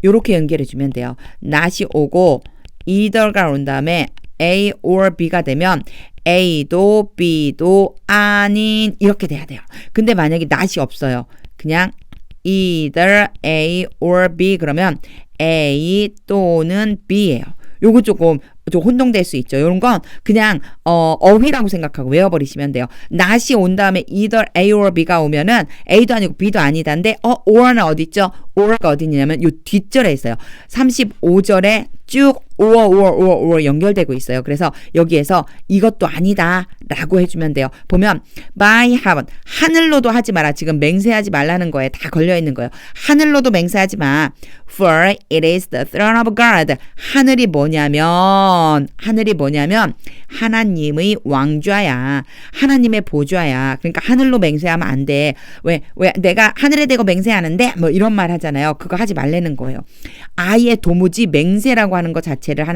요렇게 연결해 주면 돼요. not이 오고 either가 온 다음에 A or B가 되면 A도 B도 아닌 이렇게 돼야 돼요. 근데 만약에 not이 없어요. 그냥 either A or B 그러면 A 또는 B예요. 요거 조금 혼동될 수 있죠. 이런 건 그냥 어휘라고 생각하고 외워버리시면 돼요. not이 온 다음에 either A or B가 오면은 A도 아니고 B도 아니다인데 or는 어디 있죠? or가 어디 있냐면 요 뒷절에 있어요. 35절에 쭉 or 연결되고 있어요. 그래서 여기에서 이것도 아니다 라고 해주면 돼요. 보면 by heaven 하늘로도 하지 마라. 지금 맹세하지 말라는 거에 다 걸려있는 거예요. 하늘로도 맹세하지 마. For it is the throne of God. 하늘이 뭐냐면 하나님의 왕좌야. 하나님의 보좌야. 그러니까 하늘로 맹세하면 안 돼. 왜 내가 하늘에 대고 맹세하는데 뭐 이런 말 하잖아요. 그거 하지 말라는 거예요. 아예 도무지 맹세라고 하는 것 자체를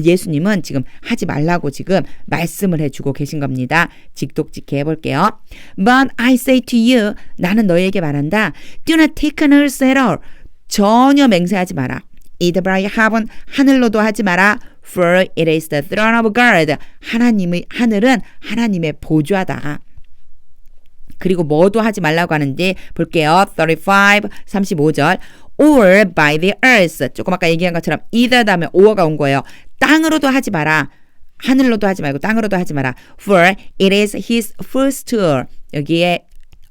예수님은 지금 하지 말라고 지금 말씀을 해주고 계신 겁니다. 직독직해 해볼게요. But I say to you, 나는 너에게 말한다. Do not take an oath at all. 전혀 맹세하지 마라. Either by heaven, 하늘로도 하지 마라. For it is the throne of God. 하늘은 하나님의 보좌다. 그리고 뭐도 하지 말라고 하는지 볼게요. 35절. Or by the earth. 조금 아까 얘기한 것처럼 either 다음에 or가 온 거예요. 땅으로도 하지 마라. 하늘로도 하지 말고 땅으로도 하지 마라. For it is his footstool. 여기에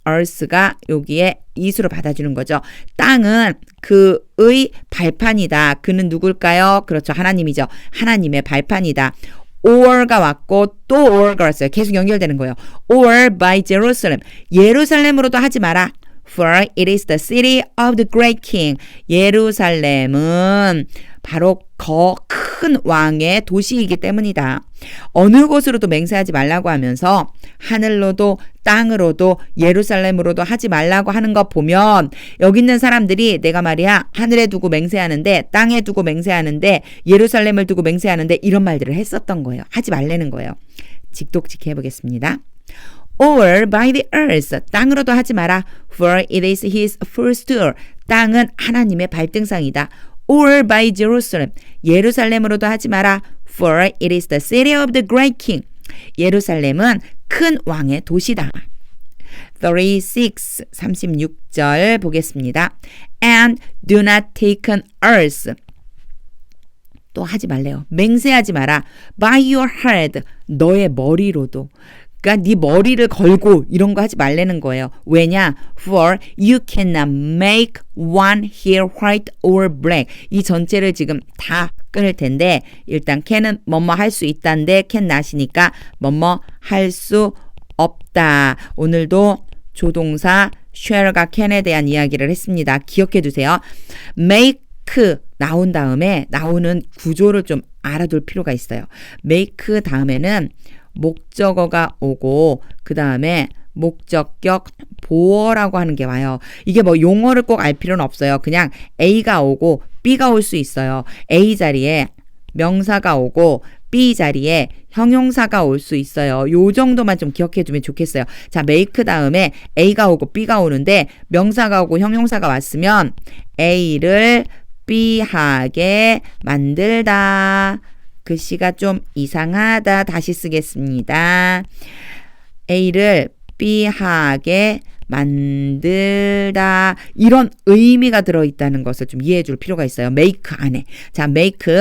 earth가 여기에 이수로 받아주는 거죠. 땅은 그의 발판이다. 그는 누굴까요? 그렇죠. 하나님이죠. 하나님의 발판이다. or가 왔고 또 or가 왔어요. 계속 연결되는 거예요. or by Jerusalem. 예루살렘으로도 하지 마라. For it is the city of the great king. 예루살렘은 바로 큰 왕의 도시이기 때문이다. 어느 곳으로도 맹세하지 말라고 하면서 하늘로도 땅으로도 예루살렘으로도 하지 말라고 하는 거 보면 여기 있는 사람들이 내가 말이야 하늘에 두고 맹세하는데 땅에 두고 맹세하는데 예루살렘을 두고 맹세하는데 이런 말들을 했었던 거예요. 하지 말라는 거예요. 직독직해 해보겠습니다. Or by the earth. 땅으로도 하지 마라. For it is his footstool. 땅은 하나님의 발등상이다. Or by Jerusalem. 예루살렘으로도 하지 마라. For it is the city of the great king. 예루살렘은 큰 왕의 도시다. 36절 보겠습니다. And do not take an oath. 또 하지 말래요. 맹세하지 마라. By your head. 너의 머리로도. 그러니까 네 머리를 걸고 이런 거 하지 말라는 거예요. 왜냐? For you cannot make one hair white or black. 이 전체를 지금 다 끊을 텐데 일단 can은 뭐뭐 할 수 있다인데 can not이니까 뭐뭐 할 수 없다. 오늘도 조동사 shall가 can에 대한 이야기를 했습니다. 기억해 두세요. make 나온 다음에 나오는 구조를 좀 알아둘 필요가 있어요. make 다음에는 목적어가 오고 그 다음에 목적격 보어라고 하는 게 와요. 이게 뭐 용어를 꼭 알 필요는 없어요. 그냥 A가 오고 B가 올 수 있어요. A 자리에 명사가 오고 B 자리에 형용사가 올 수 있어요. 요 정도만 좀 기억해 두면 좋겠어요. 자, make 다음에 A가 오고 B가 오는데 명사가 오고 형용사가 왔으면 A를 B하게 만들다. 글씨가 좀 이상하다. 다시 쓰겠습니다. A를 B하게 만들다. 이런 의미가 들어있다는 것을 좀 이해해 줄 필요가 있어요. make 안에. 자, make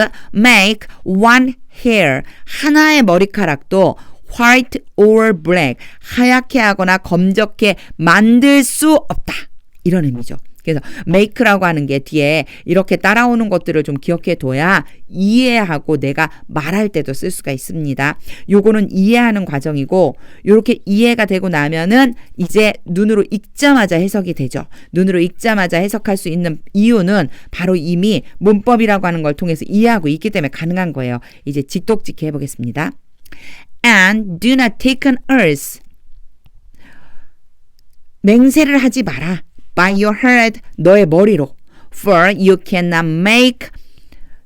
one hair. 하나의 머리카락도 white or black. 하얗게 하거나 검적게 만들 수 없다. 이런 의미죠. 그래서 make라고 하는 게 뒤에 이렇게 따라오는 것들을 좀 기억해 둬야 이해하고 내가 말할 때도 쓸 수가 있습니다. 요거는 이해하는 과정이고 요렇게 이해가 되고 나면은 이제 눈으로 읽자마자 해석이 되죠. 눈으로 읽자마자 해석할 수 있는 이유는 바로 이미 문법이라고 하는 걸 통해서 이해하고 있기 때문에 가능한 거예요. 이제 직독직해 해보겠습니다. And do not take an oath. 맹세를 하지 마라. By your head, 너의 머리로. For you cannot make,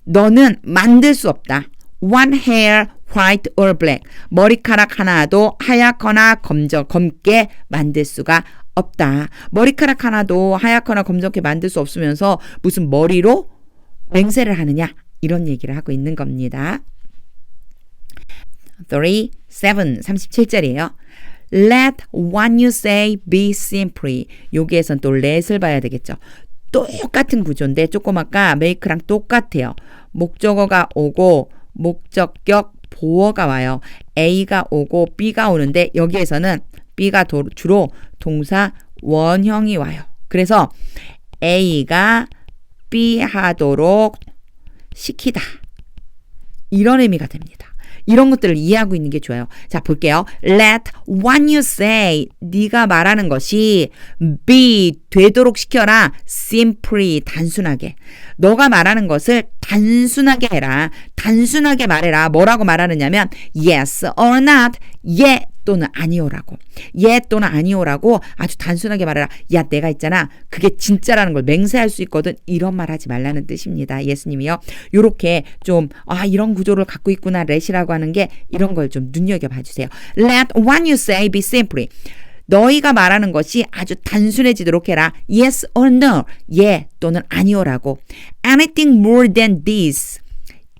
너는 만들 수 없다. One hair white or black. 머리카락 하나도 하얗거나 검게 만들 수가 없다. 머리카락 하나도 하얗거나 검게 만들 수 없으면서 무슨 머리로 맹세를 하느냐? 이런 얘기를 하고 있는 겁니다. 37절이에요. Let what you say be simply. 여기에선 또 let을 봐야 되겠죠. 똑같은 구조인데 조금 아까 make랑 똑같아요. 목적어가 오고 목적격 보어가 와요. A가 오고 B가 오는데 여기에서는 B가 주로 동사 원형이 와요. 그래서 A가 B 하도록 시키다. 이런 의미가 됩니다. 이런 것들을 이해하고 있는 게 좋아요. 자, 볼게요. Let what you say, 네가 말하는 것이 be, 되도록 시켜라. simply, 단순하게. 너가 말하는 것을 단순하게 해라. 단순하게 말해라. 뭐라고 말하느냐면 yes or not, 예 또는 아니오라고. 예 또는 아니오라고 아주 단순하게 말해라. 야, 내가 있잖아. 그게 진짜라는 걸 맹세할 수 있거든. 이런 말 하지 말라는 뜻입니다. 예수님이요. 요렇게 좀 이런 구조를 갖고 있구나. let이라고 하는 게 이런 걸 좀 눈여겨봐 주세요. Let what you say be simply. 너희가 말하는 것이 아주 단순해지도록 해라. Yes or no. 예 또는 아니오라고. Anything more than this.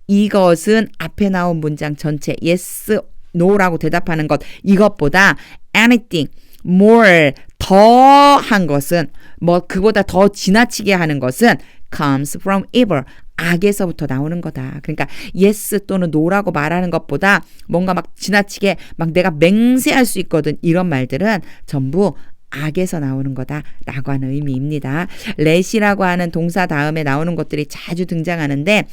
이것은 앞에 나온 문장 전체 yes, no라고 대답하는 것. 이것보다 anything more 더한 것은 그보다 더 지나치게 하는 것은 comes from evil. 악에서부터 나오는 거다. 그러니까 yes 또는 no라고 말하는 것보다 뭔가 막 지나치게 막 내가 맹세할 수 있거든. 이런 말들은 전부 악에서 나오는 거다라고 하는 의미입니다. let이라고 하는 동사 다음에 나오는 것들이 자주 등장하는데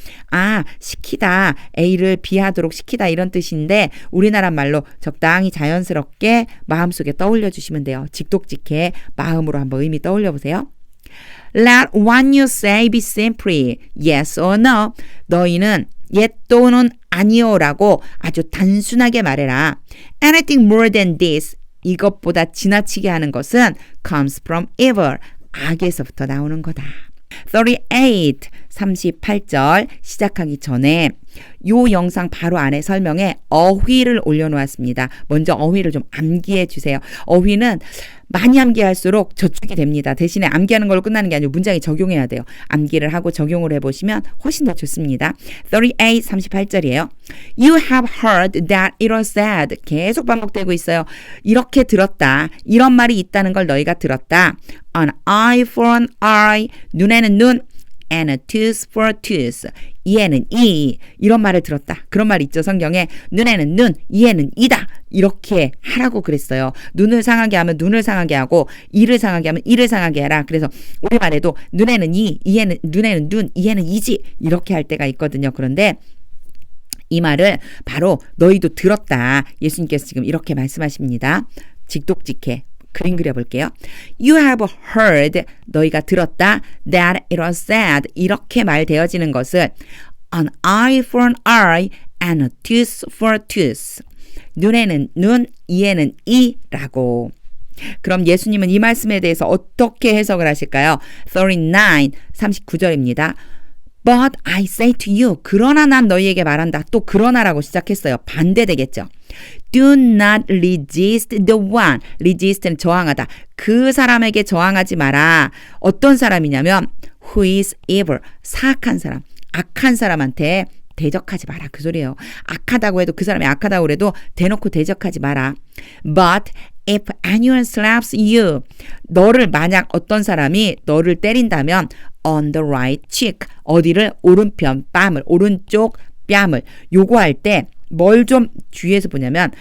시키다, A를 B하도록 시키다 이런 뜻인데 우리나라 말로 적당히 자연스럽게 마음속에 떠올려 주시면 돼요. 직독직해 마음으로 한번 의미 떠올려 보세요. Let what you say be simply yes or no. 너희는 예 또는 아니오라고 아주 단순하게 말해라. Anything more than this. 이것보다 지나치게 하는 것은 comes from evil. 악에서부터 나오는 거다. 38절 시작하기 전에 요 영상 바로 안에 설명에 어휘를 올려놓았습니다. 먼저 어휘를 좀 암기해 주세요. 어휘는 많이 암기할수록 저축이 됩니다. 대신에 암기하는 걸로 끝나는 게 아니고 문장에 적용해야 돼요. 암기를 하고 적용을 해보시면 훨씬 더 좋습니다. 38절이에요. You have heard that it was said. 계속 반복되고 있어요. 이렇게 들었다. 이런 말이 있다는 걸 너희가 들었다. An eye for an eye. 눈에는 눈. And a tooth for a tooth. 이에는 이. 이런 말을 들었다. 그런 말 있죠. 성경에. 눈에는 눈, 이에는 이다. 이렇게 하라고 그랬어요. 눈을 상하게 하면 눈을 상하게 하고 이를 상하게 하면 이를 상하게 해라. 그래서 우리말에도 눈에는 이, 눈에는 눈, 이에는 이지. 이렇게 할 때가 있거든요. 그런데 이 말을 바로 너희도 들었다. 예수님께서 지금 이렇게 말씀하십니다. 직독직해. 그림 그려볼게요. You have heard, 너희가 들었다. That it was said, 이렇게 말되어지는 것을 an eye for an eye and a tooth for a tooth. 눈에는 눈, 이에는 이라고. 그럼 예수님은 이 말씀에 대해서 어떻게 해석을 하실까요? 39절입니다. But I say to you, 그러나 난 너희에게 말한다. 또 그러나라고 시작했어요. 반대되겠죠. Do not resist the one. resist는 저항하다. 그 사람에게 저항하지 마라. 어떤 사람이냐면 who is evil. 사악한 사람, 악한 사람한테 대적하지 마라. 그 소리예요. 악하다고 해도 그 사람이 악하다고 해도 대놓고 대적하지 마라. But if anyone slaps you, 너를 만약 어떤 사람이 너를 때린다면 on the right cheek, 어디를 오른편 뺨을, 오른쪽 뺨을 요구할 때 뭘 좀 주의해서 보냐면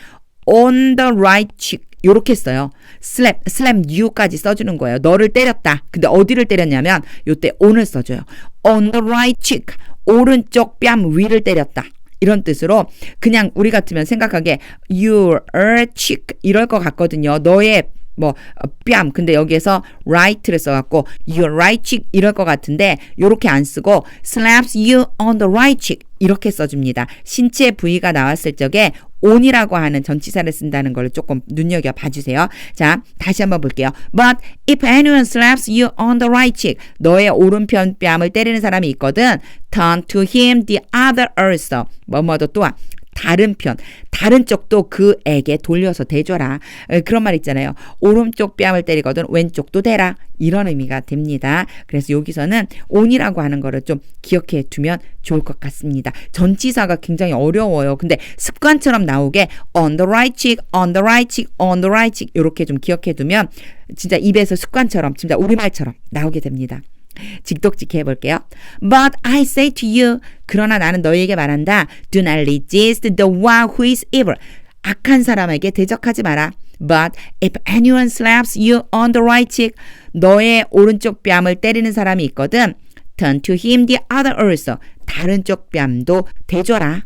on the right cheek 요렇게 써요. slap you까지 써주는 거예요. 너를 때렸다. 근데 어디를 때렸냐면 요때 on을 써줘요. on the right cheek 오른쪽 뺨 위를 때렸다. 이런 뜻으로 그냥 우리 같으면 생각하기에 your cheek 이럴 것 같거든요. 너의 뺨 근데 여기에서 right를 써갖고 your right cheek 이럴 것 같은데 요렇게 안 쓰고 slaps you on the right cheek 이렇게 써줍니다. 신체 부위가 나왔을 적에 on이라고 하는 전치사를 쓴다는 걸 조금 눈여겨 봐주세요. 자, 다시 한번 볼게요. But if anyone slaps you on the right cheek, 너의 오른편 뺨을 때리는 사람이 있거든. Turn to him the other also. 뭐뭐도 또한 다른 편, 다른 쪽도 그에게 돌려서 대줘라. 그런 말 있잖아요. 오른쪽 뺨을 때리거든 왼쪽도 대라. 이런 의미가 됩니다. 그래서 여기서는 on이라고 하는 거를 좀 기억해 두면 좋을 것 같습니다. 전치사가 굉장히 어려워요. 근데 습관처럼 나오게 on the right cheek, on the right cheek, on the right cheek 이렇게 좀 기억해 두면 진짜 입에서 습관처럼 진짜 우리말처럼 나오게 됩니다. 직독직해 해볼게요. But I say to you, 그러나 나는 너희에게 말한다. Do not resist the one who is evil. 악한 사람에게 대적하지 마라. But if anyone slaps you on the right cheek, 너의 오른쪽 뺨을 때리는 사람이 있거든. Turn to him the other also. 다른 쪽 뺨도 대줘라.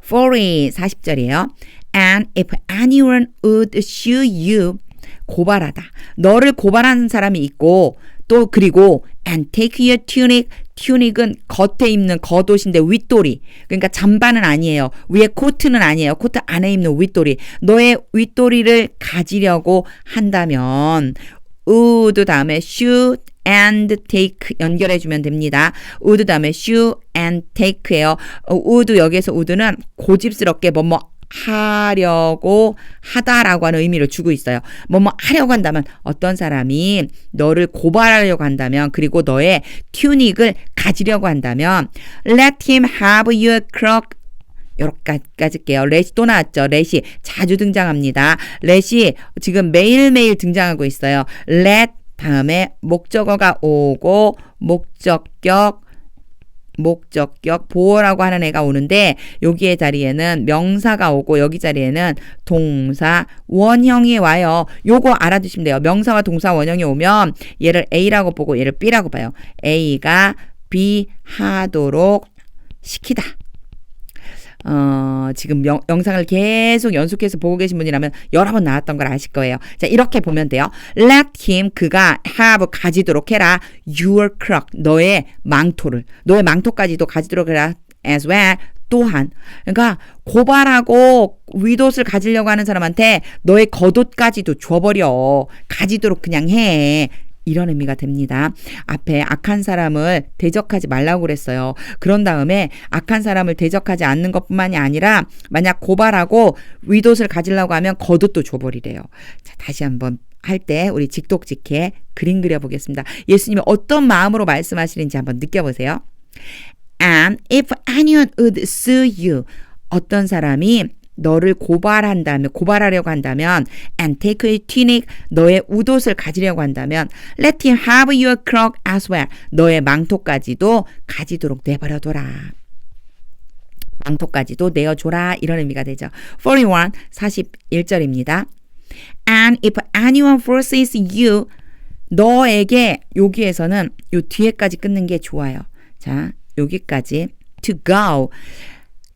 40절이에요. And if anyone would sue you, 고발하다. 너를 고발하는 사람이 있고 또 그리고 and take your tunic. tunic은 겉에 입는 겉옷인데 윗도리. 그러니까 잠바는 아니에요. 위에 코트는 아니에요. 코트 안에 입는 윗도리. 너의 윗도리를 가지려고 한다면 would 다음에 shoot and take 연결해주면 됩니다. would 다음에 shoot and take예요. would 여기에서 would는 고집스럽게 하려고 하다라고 하는 의미를 주고 있어요. 하려고 한다면 어떤 사람이 너를 고발하려고 한다면 그리고 너의 튜닉을 가지려고 한다면 let him have your cloak 여기까지게요. let이 또 나왔죠. let이 자주 등장합니다. let이 지금 매일매일 등장하고 있어요. let 다음에 목적어가 오고 목적격 보어라고 하는 애가 오는데 여기에 자리에는 명사가 오고 여기 자리에는 동사 원형이 와요. 요거 알아두시면 돼요. 명사와 동사 원형이 오면 얘를 A라고 보고 얘를 B라고 봐요. A가 B 하도록 시키다. 지금 영상을 계속 연속해서 보고 계신 분이라면 여러 번 나왔던 걸 아실 거예요. 자, 이렇게 보면 돼요. Let him, 그가 have, 가지도록 해라. Your cloak, 너의 망토까지도 가지도록 해라. As well, 또한. 그러니까 고발하고 윗옷을 가지려고 하는 사람한테 너의 겉옷까지도 줘버려. 가지도록 그냥 해. 이런 의미가 됩니다. 앞에 악한 사람을 대적하지 말라고 그랬어요. 그런 다음에 악한 사람을 대적하지 않는 것뿐만이 아니라 만약 고발하고 윗옷을 가지려고 하면 겉옷도 줘버리래요. 자, 다시 한번 할 때 우리 직독직해 그림 그려보겠습니다. 예수님이 어떤 마음으로 말씀하시는지 한번 느껴보세요. And if anyone would sue you, 어떤 사람이 너를 고발하려고 한다면 and take your tunic, 너의 웃옷을 가지려고 한다면 let him have your cloak as well, 너의 망토까지도 가지도록 내버려둬라. 망토까지도 내어줘라. 이런 의미가 되죠. 41절입니다. And if anyone forces you, 너에게 여기에서는 요 뒤에까지 끊는 게 좋아요. 자, 여기까지 to go.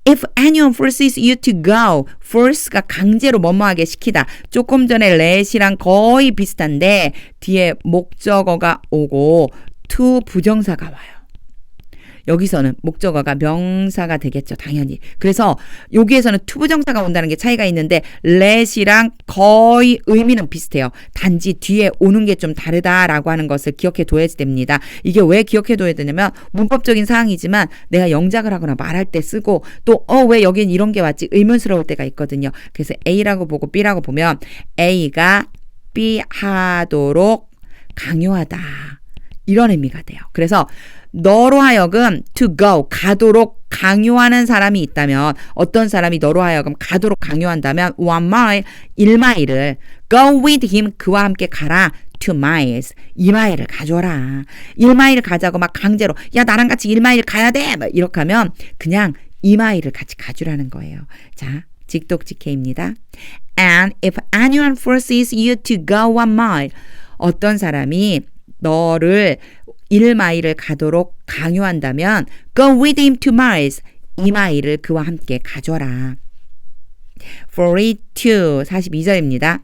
If anyone forces you to go, force가 강제로 뭐뭐하게 시키다. 조금 전에 let이랑 거의 비슷한데 뒤에 목적어가 오고 to 부정사가 와요. 여기서는 목적어가 명사가 되겠죠. 당연히. 그래서 여기에서는 to 부정사가 온다는 게 차이가 있는데 let이랑 거의 의미는 비슷해요. 단지 뒤에 오는 게 좀 다르다라고 하는 것을 기억해 둬야 됩니다. 이게 왜 기억해 둬야 되냐면 문법적인 사항이지만 내가 영작을 하거나 말할 때 쓰고 또 왜 여긴 이런 게 왔지 의문스러울 때가 있거든요. 그래서 A라고 보고 B라고 보면 A가 B 하도록 강요하다. 이런 의미가 돼요. 그래서 너로 하여금 to go, 가도록 강요하는 사람이 있다면 어떤 사람이 너로 하여금 가도록 강요한다면 1mile, 1마일을 go with him, 그와 함께 가라. 2miles, 2마일을 가져라. 1마일을 가자고 막 강제로 야 나랑 같이 1마일 가야 돼! 막 이렇게 하면 그냥 2마일을 같이 가주라는 거예요. 자, 직독직해입니다. And if anyone forces you to go 1 mile, 어떤 사람이 너를 1마일을 가도록 강요한다면 go with him 2 miles, 2마일을 그와 함께 가줘라. 42입니다.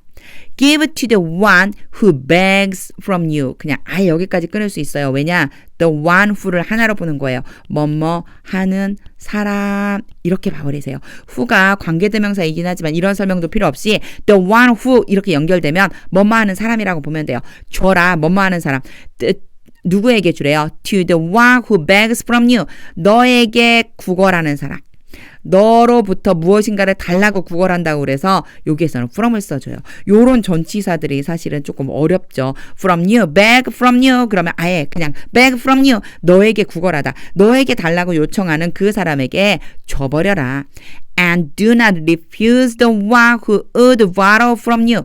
Give to the one who begs from you. 그냥 아예 여기까지 끊을 수 있어요. 왜냐? The one who를 하나로 보는 거예요. 뭐뭐 하는 사람 이렇게 봐버리세요. who가 관계대명사이긴 하지만 이런 설명도 필요 없이 the one who 이렇게 연결되면 뭐뭐 하는 사람이라고 보면 돼요. 줘라 뭐뭐 하는 사람. 누구에게 주래요? To the one who begs from you. 너에게 구걸하는 사람. 너로부터 무엇인가를 달라고 구걸한다고 그래서 여기에서는 from을 써줘요. 요런 전치사들이 사실은 조금 어렵죠. from you, beg from you 그러면 아예 그냥 beg from you 너에게 구걸하다. 너에게 달라고 요청하는 그 사람에게 줘버려라. And do not refuse the one who would borrow from you.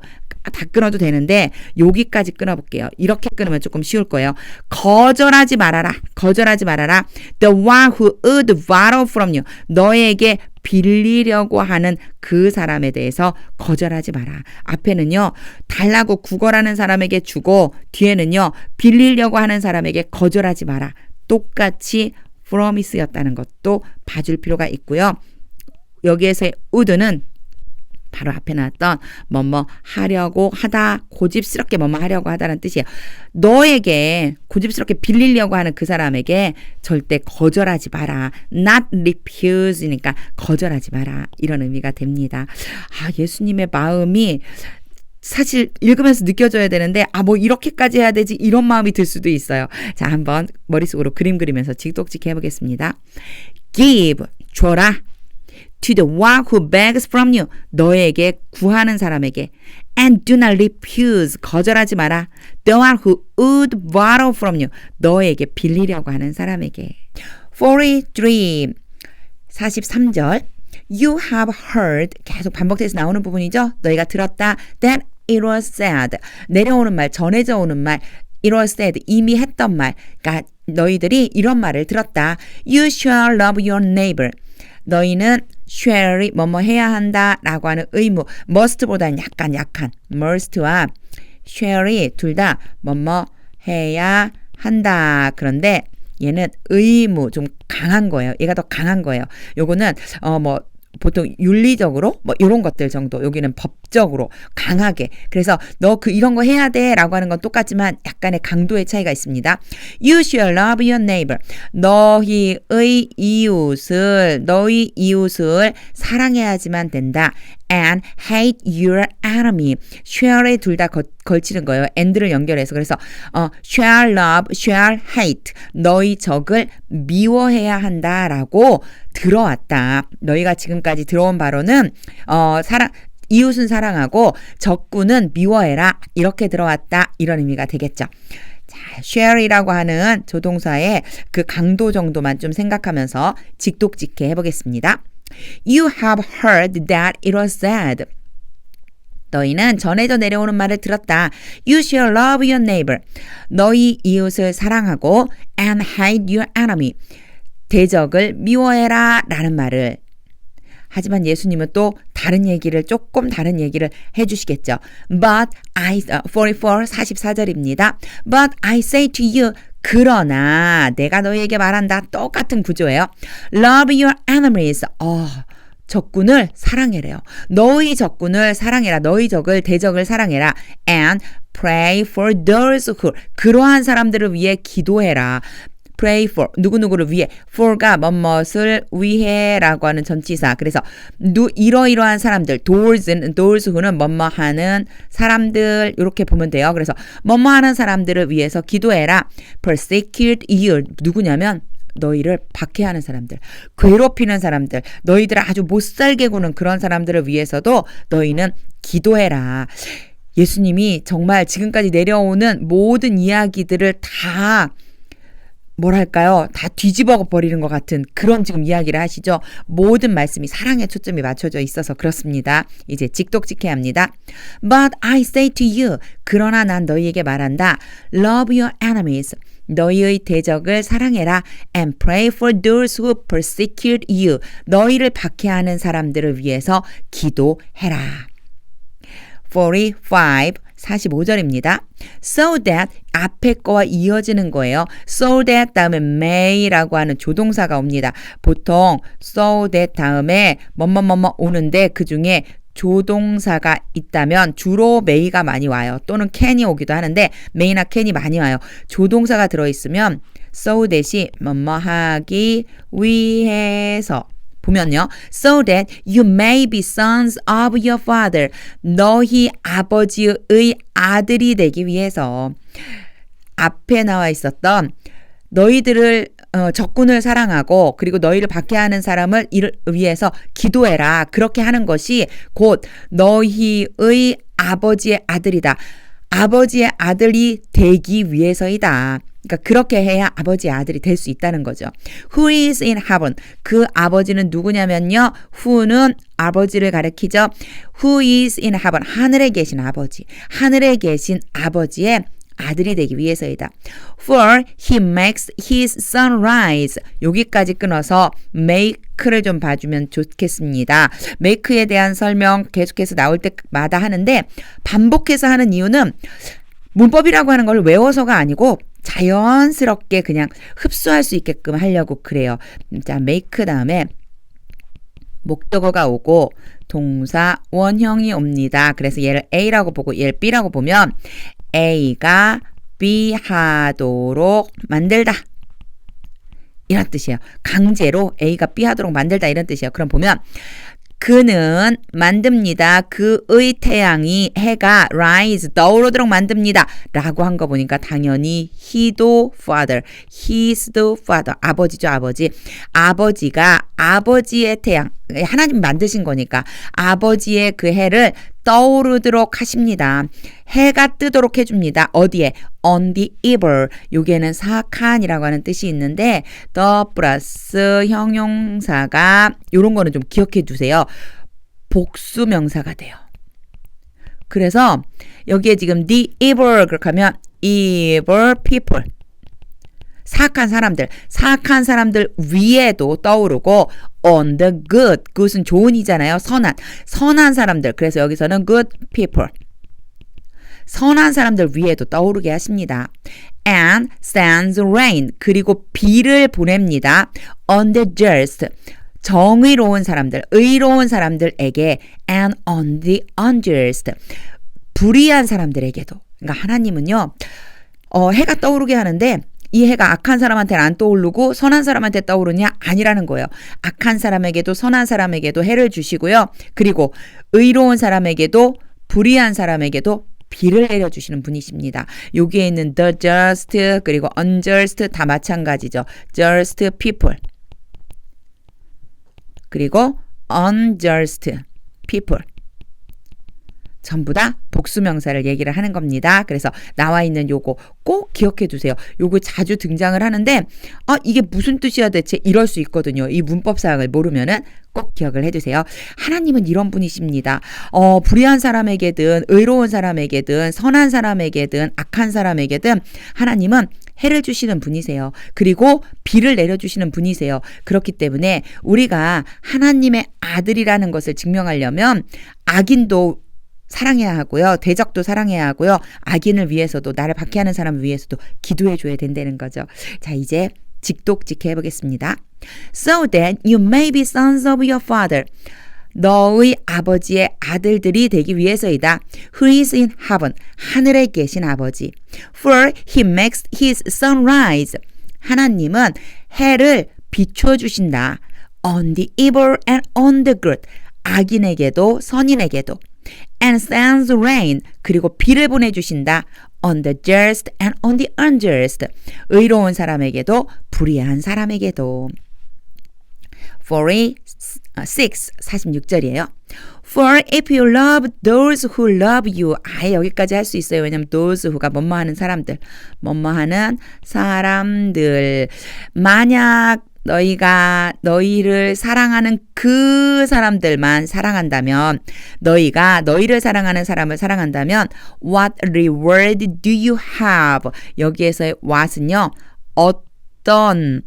다 끊어도 되는데 여기까지 끊어볼게요. 이렇게 끊으면 조금 쉬울 거예요. 거절하지 말아라. 거절하지 말아라. The one who would borrow from you. 너에게 빌리려고 하는 그 사람에 대해서 거절하지 마라. 앞에는요. 달라고 구걸하는 사람에게 주고 뒤에는요. 빌리려고 하는 사람에게 거절하지 마라. 똑같이 promise였다는 것도 봐줄 필요가 있고요. 여기에서의 would는 바로 앞에 나왔던 뭐뭐 하려고 하다 고집스럽게 뭐뭐 하려고 하다라는 뜻이에요. 너에게 고집스럽게 빌리려고 하는 그 사람에게 절대 거절하지 마라. Not refuse니까 거절하지 마라. 이런 의미가 됩니다. 예수님의 마음이 사실 읽으면서 느껴져야 되는데 뭐 이렇게까지 해야 되지 이런 마음이 들 수도 있어요. 자, 한번 머릿속으로 그림 그리면서 직독직해 해보겠습니다. Give, 줘라. To the one who begs from you. 너에게 구하는 사람에게. And do not refuse. 거절하지 마라. The one who would borrow from you. 너에게 빌리려고 하는 사람에게. 43절. You have heard. 계속 반복돼서 나오는 부분이죠. 너희가 들었다. That it was said. 내려오는 말, 전해져 오는 말. It was said. 이미 했던 말. 그러니까 너희들이 이런 말을 들었다. You shall love your neighbor. 너희는 shall이 뭐뭐 해야 한다 라고 하는 의무 must보다는 약간 약한 must와 shall이 둘 다 뭐뭐 해야 한다. 그런데 얘는 의무 좀 강한 거예요. 얘가 더 강한 거예요. 요거는 보통 윤리적으로 이런 것들 정도 여기는 법적으로 강하게 그래서 너 이런 거 해야 돼 라고 하는 건 똑같지만 약간의 강도의 차이가 있습니다. You shall love your neighbor. 너희 이웃을 사랑해야지만 된다. And hate your enemy. shall에 둘 다 걸치는 거예요. and를 연결해서 그래서 shall love, shall hate. 너희 적을 미워해야 한다라고 들어왔다. 너희가 지금까지 들어온 바로는 이웃은 사랑하고 적군은 미워해라. 이렇게 들어왔다. 이런 의미가 되겠죠. 자, shall이라고 하는 조동사의 그 강도 정도만 좀 생각하면서 직독직해 해보겠습니다. You have heard that it was said. 너희는 전해져 내려오는 말을 들었다. You shall love your neighbor. 너희 이웃을 사랑하고 and hate your enemy. 대적을 미워해라 라는 말을. 하지만 예수님은 또 조금 다른 얘기를 해주시겠죠. But 44절입니다. But I say to you. 그러나 내가 너희에게 말한다. 똑같은 구조예요. Love your enemies. 적군을 사랑해래요. 너희 적군을 사랑해라. 너희 대적을 사랑해라. And pray for those who. 그러한 사람들을 위해 기도해라. pray for 누구누구를 위해 for가 뭐뭇을 위해라고 하는 전치사. 그래서 이러이러한 사람들 those who는 뭐뭐하는 사람들 이렇게 보면 돼요. 그래서 뭐뭐하는 사람들을 위해서 기도해라. persecute you 누구냐면 너희를 박해하는 사람들, 괴롭히는 사람들, 너희들을 아주 못살게 구는 그런 사람들을 위해서도 너희는 기도해라. 예수님이 정말 지금까지 내려오는 모든 이야기들을 다 뭐랄까요? 다 뒤집어 버리는 것 같은 그런 지금 이야기를 하시죠. 모든 말씀이 사랑에 초점이 맞춰져 있어서 그렇습니다. 이제 직독직해야 합니다. But I say to you, 그러나 난 너희에게 말한다. Love your enemies. 너희의 대적을 사랑해라. And pray for those who persecute you. 너희를 박해하는 사람들을 위해서 기도해라. 45절입니다. So that 앞에 거와 이어지는 거예요. So that 다음에 may라고 하는 조동사가 옵니다. 보통 so that 다음에 뭐뭐뭐뭐 오는데 그중에 조동사가 있다면 주로 may가 많이 와요. 또는 can이 오기도 하는데 may나 can이 많이 와요. 조동사가 들어있으면 so that이 뭐뭐 하기 위해서 보면요. So that you may be sons of your father. 너희 아버지의 아들이 되기 위해서 앞에 나와 있었던 너희들을 적군을 사랑하고 그리고 너희를 박해하는 사람을 위해서 기도해라. 그렇게 하는 것이 곧 너희의 아버지의 아들이다. 아버지의 아들이 되기 위해서이다. 그러니까 그렇게 해야 아버지의 아들이 될 수 있다는 거죠. Who is in heaven? 그 아버지는 누구냐면요. Who는 아버지를 가리키죠. Who is in heaven? 하늘에 계신 아버지. 하늘에 계신 아버지의 아들이 되기 위해서이다. For he makes his sun rise. 여기까지 끊어서 make를 좀 봐주면 좋겠습니다. make에 대한 설명 계속해서 나올 때마다 하는데 반복해서 하는 이유는 문법이라고 하는 걸 외워서가 아니고 자연스럽게 그냥 흡수할 수 있게끔 하려고 그래요. 자, make 다음에 목적어가 오고 동사 원형이 옵니다. 그래서 얘를 A라고 보고 얘를 B라고 보면 A가 B 하도록 만들다. 이런 뜻이에요. 강제로 A가 B 하도록 만들다 이런 뜻이에요. 그럼 보면 그는 만듭니다. 그의 태양이 해가 rise 떠오르도록 만듭니다. 라고 한 거 보니까 당연히 he도 father, he's the father. 아버지죠, 아버지. 아버지가 아버지의 태양, 하나님 만드신 거니까 아버지의 그 해를 떠오르도록 하십니다. 해가 뜨도록 해줍니다. 어디에? On the evil. 요게는 사악한이라고 하는 뜻이 있는데 the 플러스 형용사가 요런 거는 좀 기억해 두세요. 복수명사가 돼요. 그래서 여기에 지금 the evil 그렇게 하면 evil people. 사악한 사람들 위에도 떠오르고 on the good, 그것은 좋은이잖아요. 선한 사람들. 그래서 여기서는 good people. 선한 사람들 위에도 떠오르게 하십니다. And sends rain, 그리고 비를 보냅니다. on the just, 정의로운 사람들, 의로운 사람들에게 and on the unjust, 불의한 사람들에게도. 그러니까 하나님은요, 해가 떠오르게 하는데 이 해가 악한 사람한테는 안 떠오르고 선한 사람한테 떠오르냐? 아니라는 거예요. 악한 사람에게도 선한 사람에게도 해를 주시고요. 그리고 의로운 사람에게도 불의한 사람에게도 비를 내려주시는 분이십니다. 여기에 있는 the just 그리고 unjust 다 마찬가지죠. just people 그리고 unjust people 전부 다 복수명사를 얘기를 하는 겁니다. 그래서 나와 있는 요거 꼭 기억해 두세요. 요거 자주 등장을 하는데 이게 무슨 뜻이야 대체 이럴 수 있거든요. 이 문법사항을 모르면은 꼭 기억을 해두세요. 하나님은 이런 분이십니다. 불의한 사람에게든 의로운 사람에게든 선한 사람에게든 악한 사람에게든 하나님은 해를 주시는 분이세요. 그리고 비를 내려주시는 분이세요. 그렇기 때문에 우리가 하나님의 아들이라는 것을 증명하려면 악인도 사랑해야 하고요. 대적도 사랑해야 하고요. 악인을 위해서도 나를 박해하는 사람을 위해서도 기도해 줘야 된다는 거죠. 자, 이제 직독직해 해보겠습니다. So that you may be sons of your father. 너의 아버지의 아들들이 되기 위해서이다. Who is in heaven. 하늘에 계신 아버지. For he makes his sun rise. 하나님은 해를 비춰주신다. On the evil and on the good. 악인에게도 선인에게도. And sends rain. 그리고 비를 보내주신다. On the just and on the unjust. 의로운 사람에게도 불의한 사람에게도. 46, 46절이에요. For if you love those who love you. 아예 여기까지 할 수 있어요. 왜냐면 those who가 뭐뭐 하는 사람들. 뭐뭐 하는 사람들. 만약 너희가 너희를 사랑하는 그 사람들만 사랑한다면, 너희가 너희를 사랑하는 사람을 사랑한다면 what reward do you have? 여기에서의 what은요, 어떤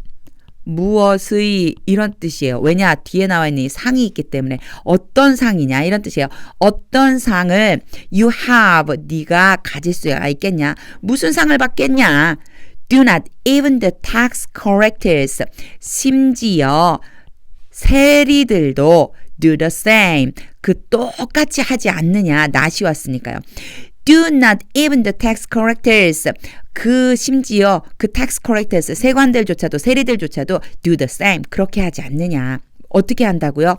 무엇의 이런 뜻이에요. 왜냐? 뒤에 나와 있는 이 상이 있기 때문에 어떤 상이냐 이런 뜻이에요. 어떤 상을 you have 네가 가질 수가 있겠냐? 무슨 상을 받겠냐? Do not even the tax collectors. 심지어 세리들도 do the same. 그 똑같이 하지 않느냐? not이 왔으니까요. Do not even the tax collectors. 그 심지어 그 tax collectors 세관들조차도 세리들조차도 do the same. 그렇게 하지 않느냐. 어떻게 한다고요?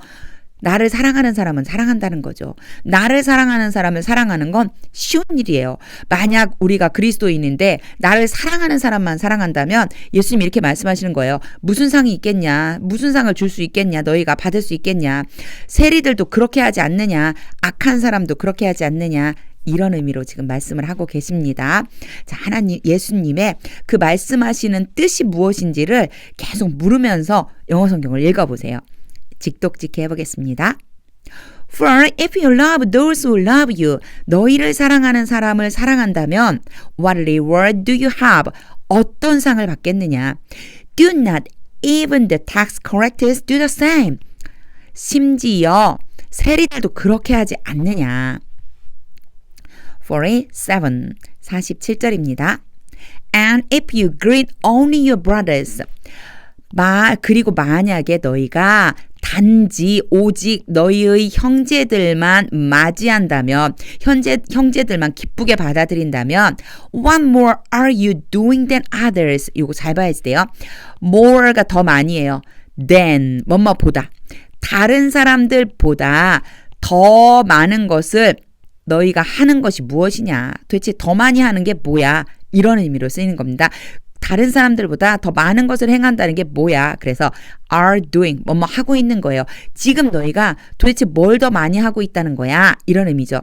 나를 사랑하는 사람은 사랑한다는 거죠. 나를 사랑하는 사람을 사랑하는 건 쉬운 일이에요. 만약 우리가 그리스도인인데 나를 사랑하는 사람만 사랑한다면 예수님이 이렇게 말씀하시는 거예요. 무슨 상이 있겠냐? 무슨 상을 줄 수 있겠냐? 너희가 받을 수 있겠냐? 세리들도 그렇게 하지 않느냐? 악한 사람도 그렇게 하지 않느냐? 이런 의미로 지금 말씀을 하고 계십니다. 자, 하나님, 예수님의 그 말씀하시는 뜻이 무엇인지를 계속 물으면서 영어 성경을 읽어보세요. 직독직해 해보겠습니다. For if you love those who love you, 너희를 사랑하는 사람을 사랑한다면 what reward do you have? 어떤 상을 받겠느냐? Do not even the tax collectors do the same. 심지어 세리들도 그렇게 하지 않느냐? 47, 47절입니다. And if you greet only your brothers, 그리고 만약에 너희가 단지 오직 너희의 형제들만 맞이한다면, 형제들만 기쁘게 받아들인다면, what more are you doing than others? 이거 잘 봐야지 돼요. more가 더 많이에요. than, 뭐뭐보다. 다른 사람들보다 더 많은 것을 너희가 하는 것이 무엇이냐? 도대체 더 많이 하는 게 뭐야? 이런 의미로 쓰이는 겁니다. 다른 사람들보다 더 많은 것을 행한다는 게 뭐야? 그래서 are doing, 뭐뭐 하고 있는 거예요. 지금 너희가 도대체 뭘 더 많이 하고 있다는 거야? 이런 의미죠.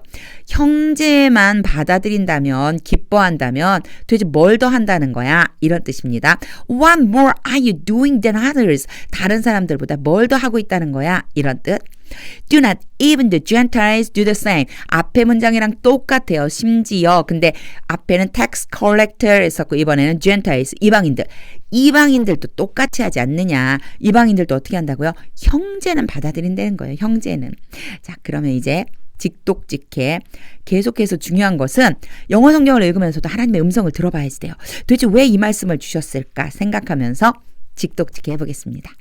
형제만 받아들인다면, 기뻐한다면 도대체 뭘 더 한다는 거야? 이런 뜻입니다. What more are you doing than others? 다른 사람들보다 뭘 더 하고 있다는 거야? 이런 뜻. Do not even the Gentiles do the same. 앞에 문장이랑 똑같아요. 심지어 근데 앞에는 tax collector 했었고 이번에는 Gentiles, 이방인들. 이방인들도 똑같이 하지 않느냐. 이방인들도 어떻게 한다고요? 형제는 받아들인다는 거예요. 형제는. 자, 그러면 이제 직독직해. 계속해서 중요한 것은 영어 성경을 읽으면서도 하나님의 음성을 들어봐야지 돼요. 도대체 왜 이 말씀을 주셨을까 생각하면서 직독직해 해보겠습니다.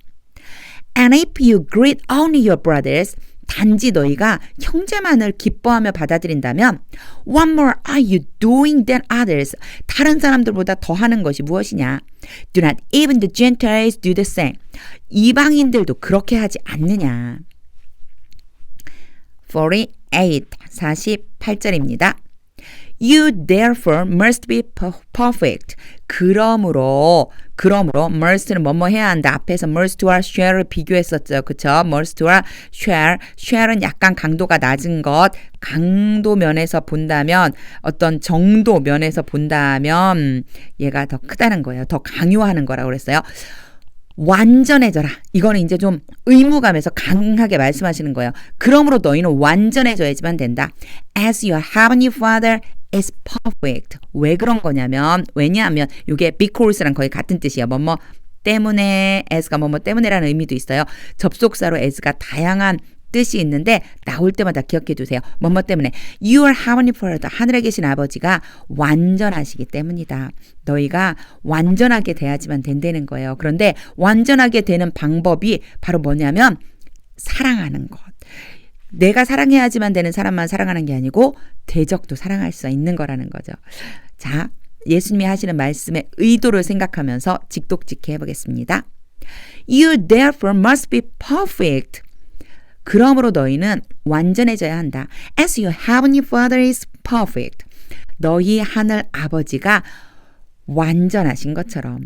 And if you greet only your brothers, 단지 너희가 형제만을 기뻐하며 받아들인다면 what more are you doing than others? 다른 사람들보다 더 하는 것이 무엇이냐? Do not even the Gentiles do the same. 이방인들도 그렇게 하지 않느냐? 48, 48절입니다. You therefore must be perfect. 그러므로 must는 뭐뭐 해야 한다. 앞에서 must와 shall을 비교했었죠. 그쵸? must와 shall은 약간 강도가 낮은 것, 강도 면에서 본다면, 어떤 정도 면에서 본다면 얘가 더 크다는 거예요. 더 강요하는 거라고 그랬어요. 완전해져라. 이거는 이제 좀 의무감에서 강하게 말씀하시는 거예요. 그러므로 너희는 완전해져야지만 된다. As your heavenly Father is perfect. 왜 그런 거냐면, 왜냐하면 이게 because랑 거의 같은 뜻이에요. 뭐뭐 때문에, as가 뭐뭐 때문에라는 의미도 있어요. 접속사로 as가 다양한 뜻이 있는데 나올 때마다 기억해 두세요. 뭐뭐 때문에. Your heavenly Father, 하늘에 계신 아버지가 완전하시기 때문이다. 너희가 완전하게 돼야지만 된다는 거예요. 그런데 완전하게 되는 방법이 바로 뭐냐면 사랑하는 것. 내가 사랑해야지만 되는 사람만 사랑하는 게 아니고 대적도 사랑할 수 있는 거라는 거죠. 자, 예수님이 하시는 말씀의 의도를 생각하면서 직독직해 해보겠습니다. You therefore must be perfect. 그러므로 너희는 완전해져야 한다. As your heavenly Father is perfect. 너희 하늘 아버지가 완전하신 것처럼.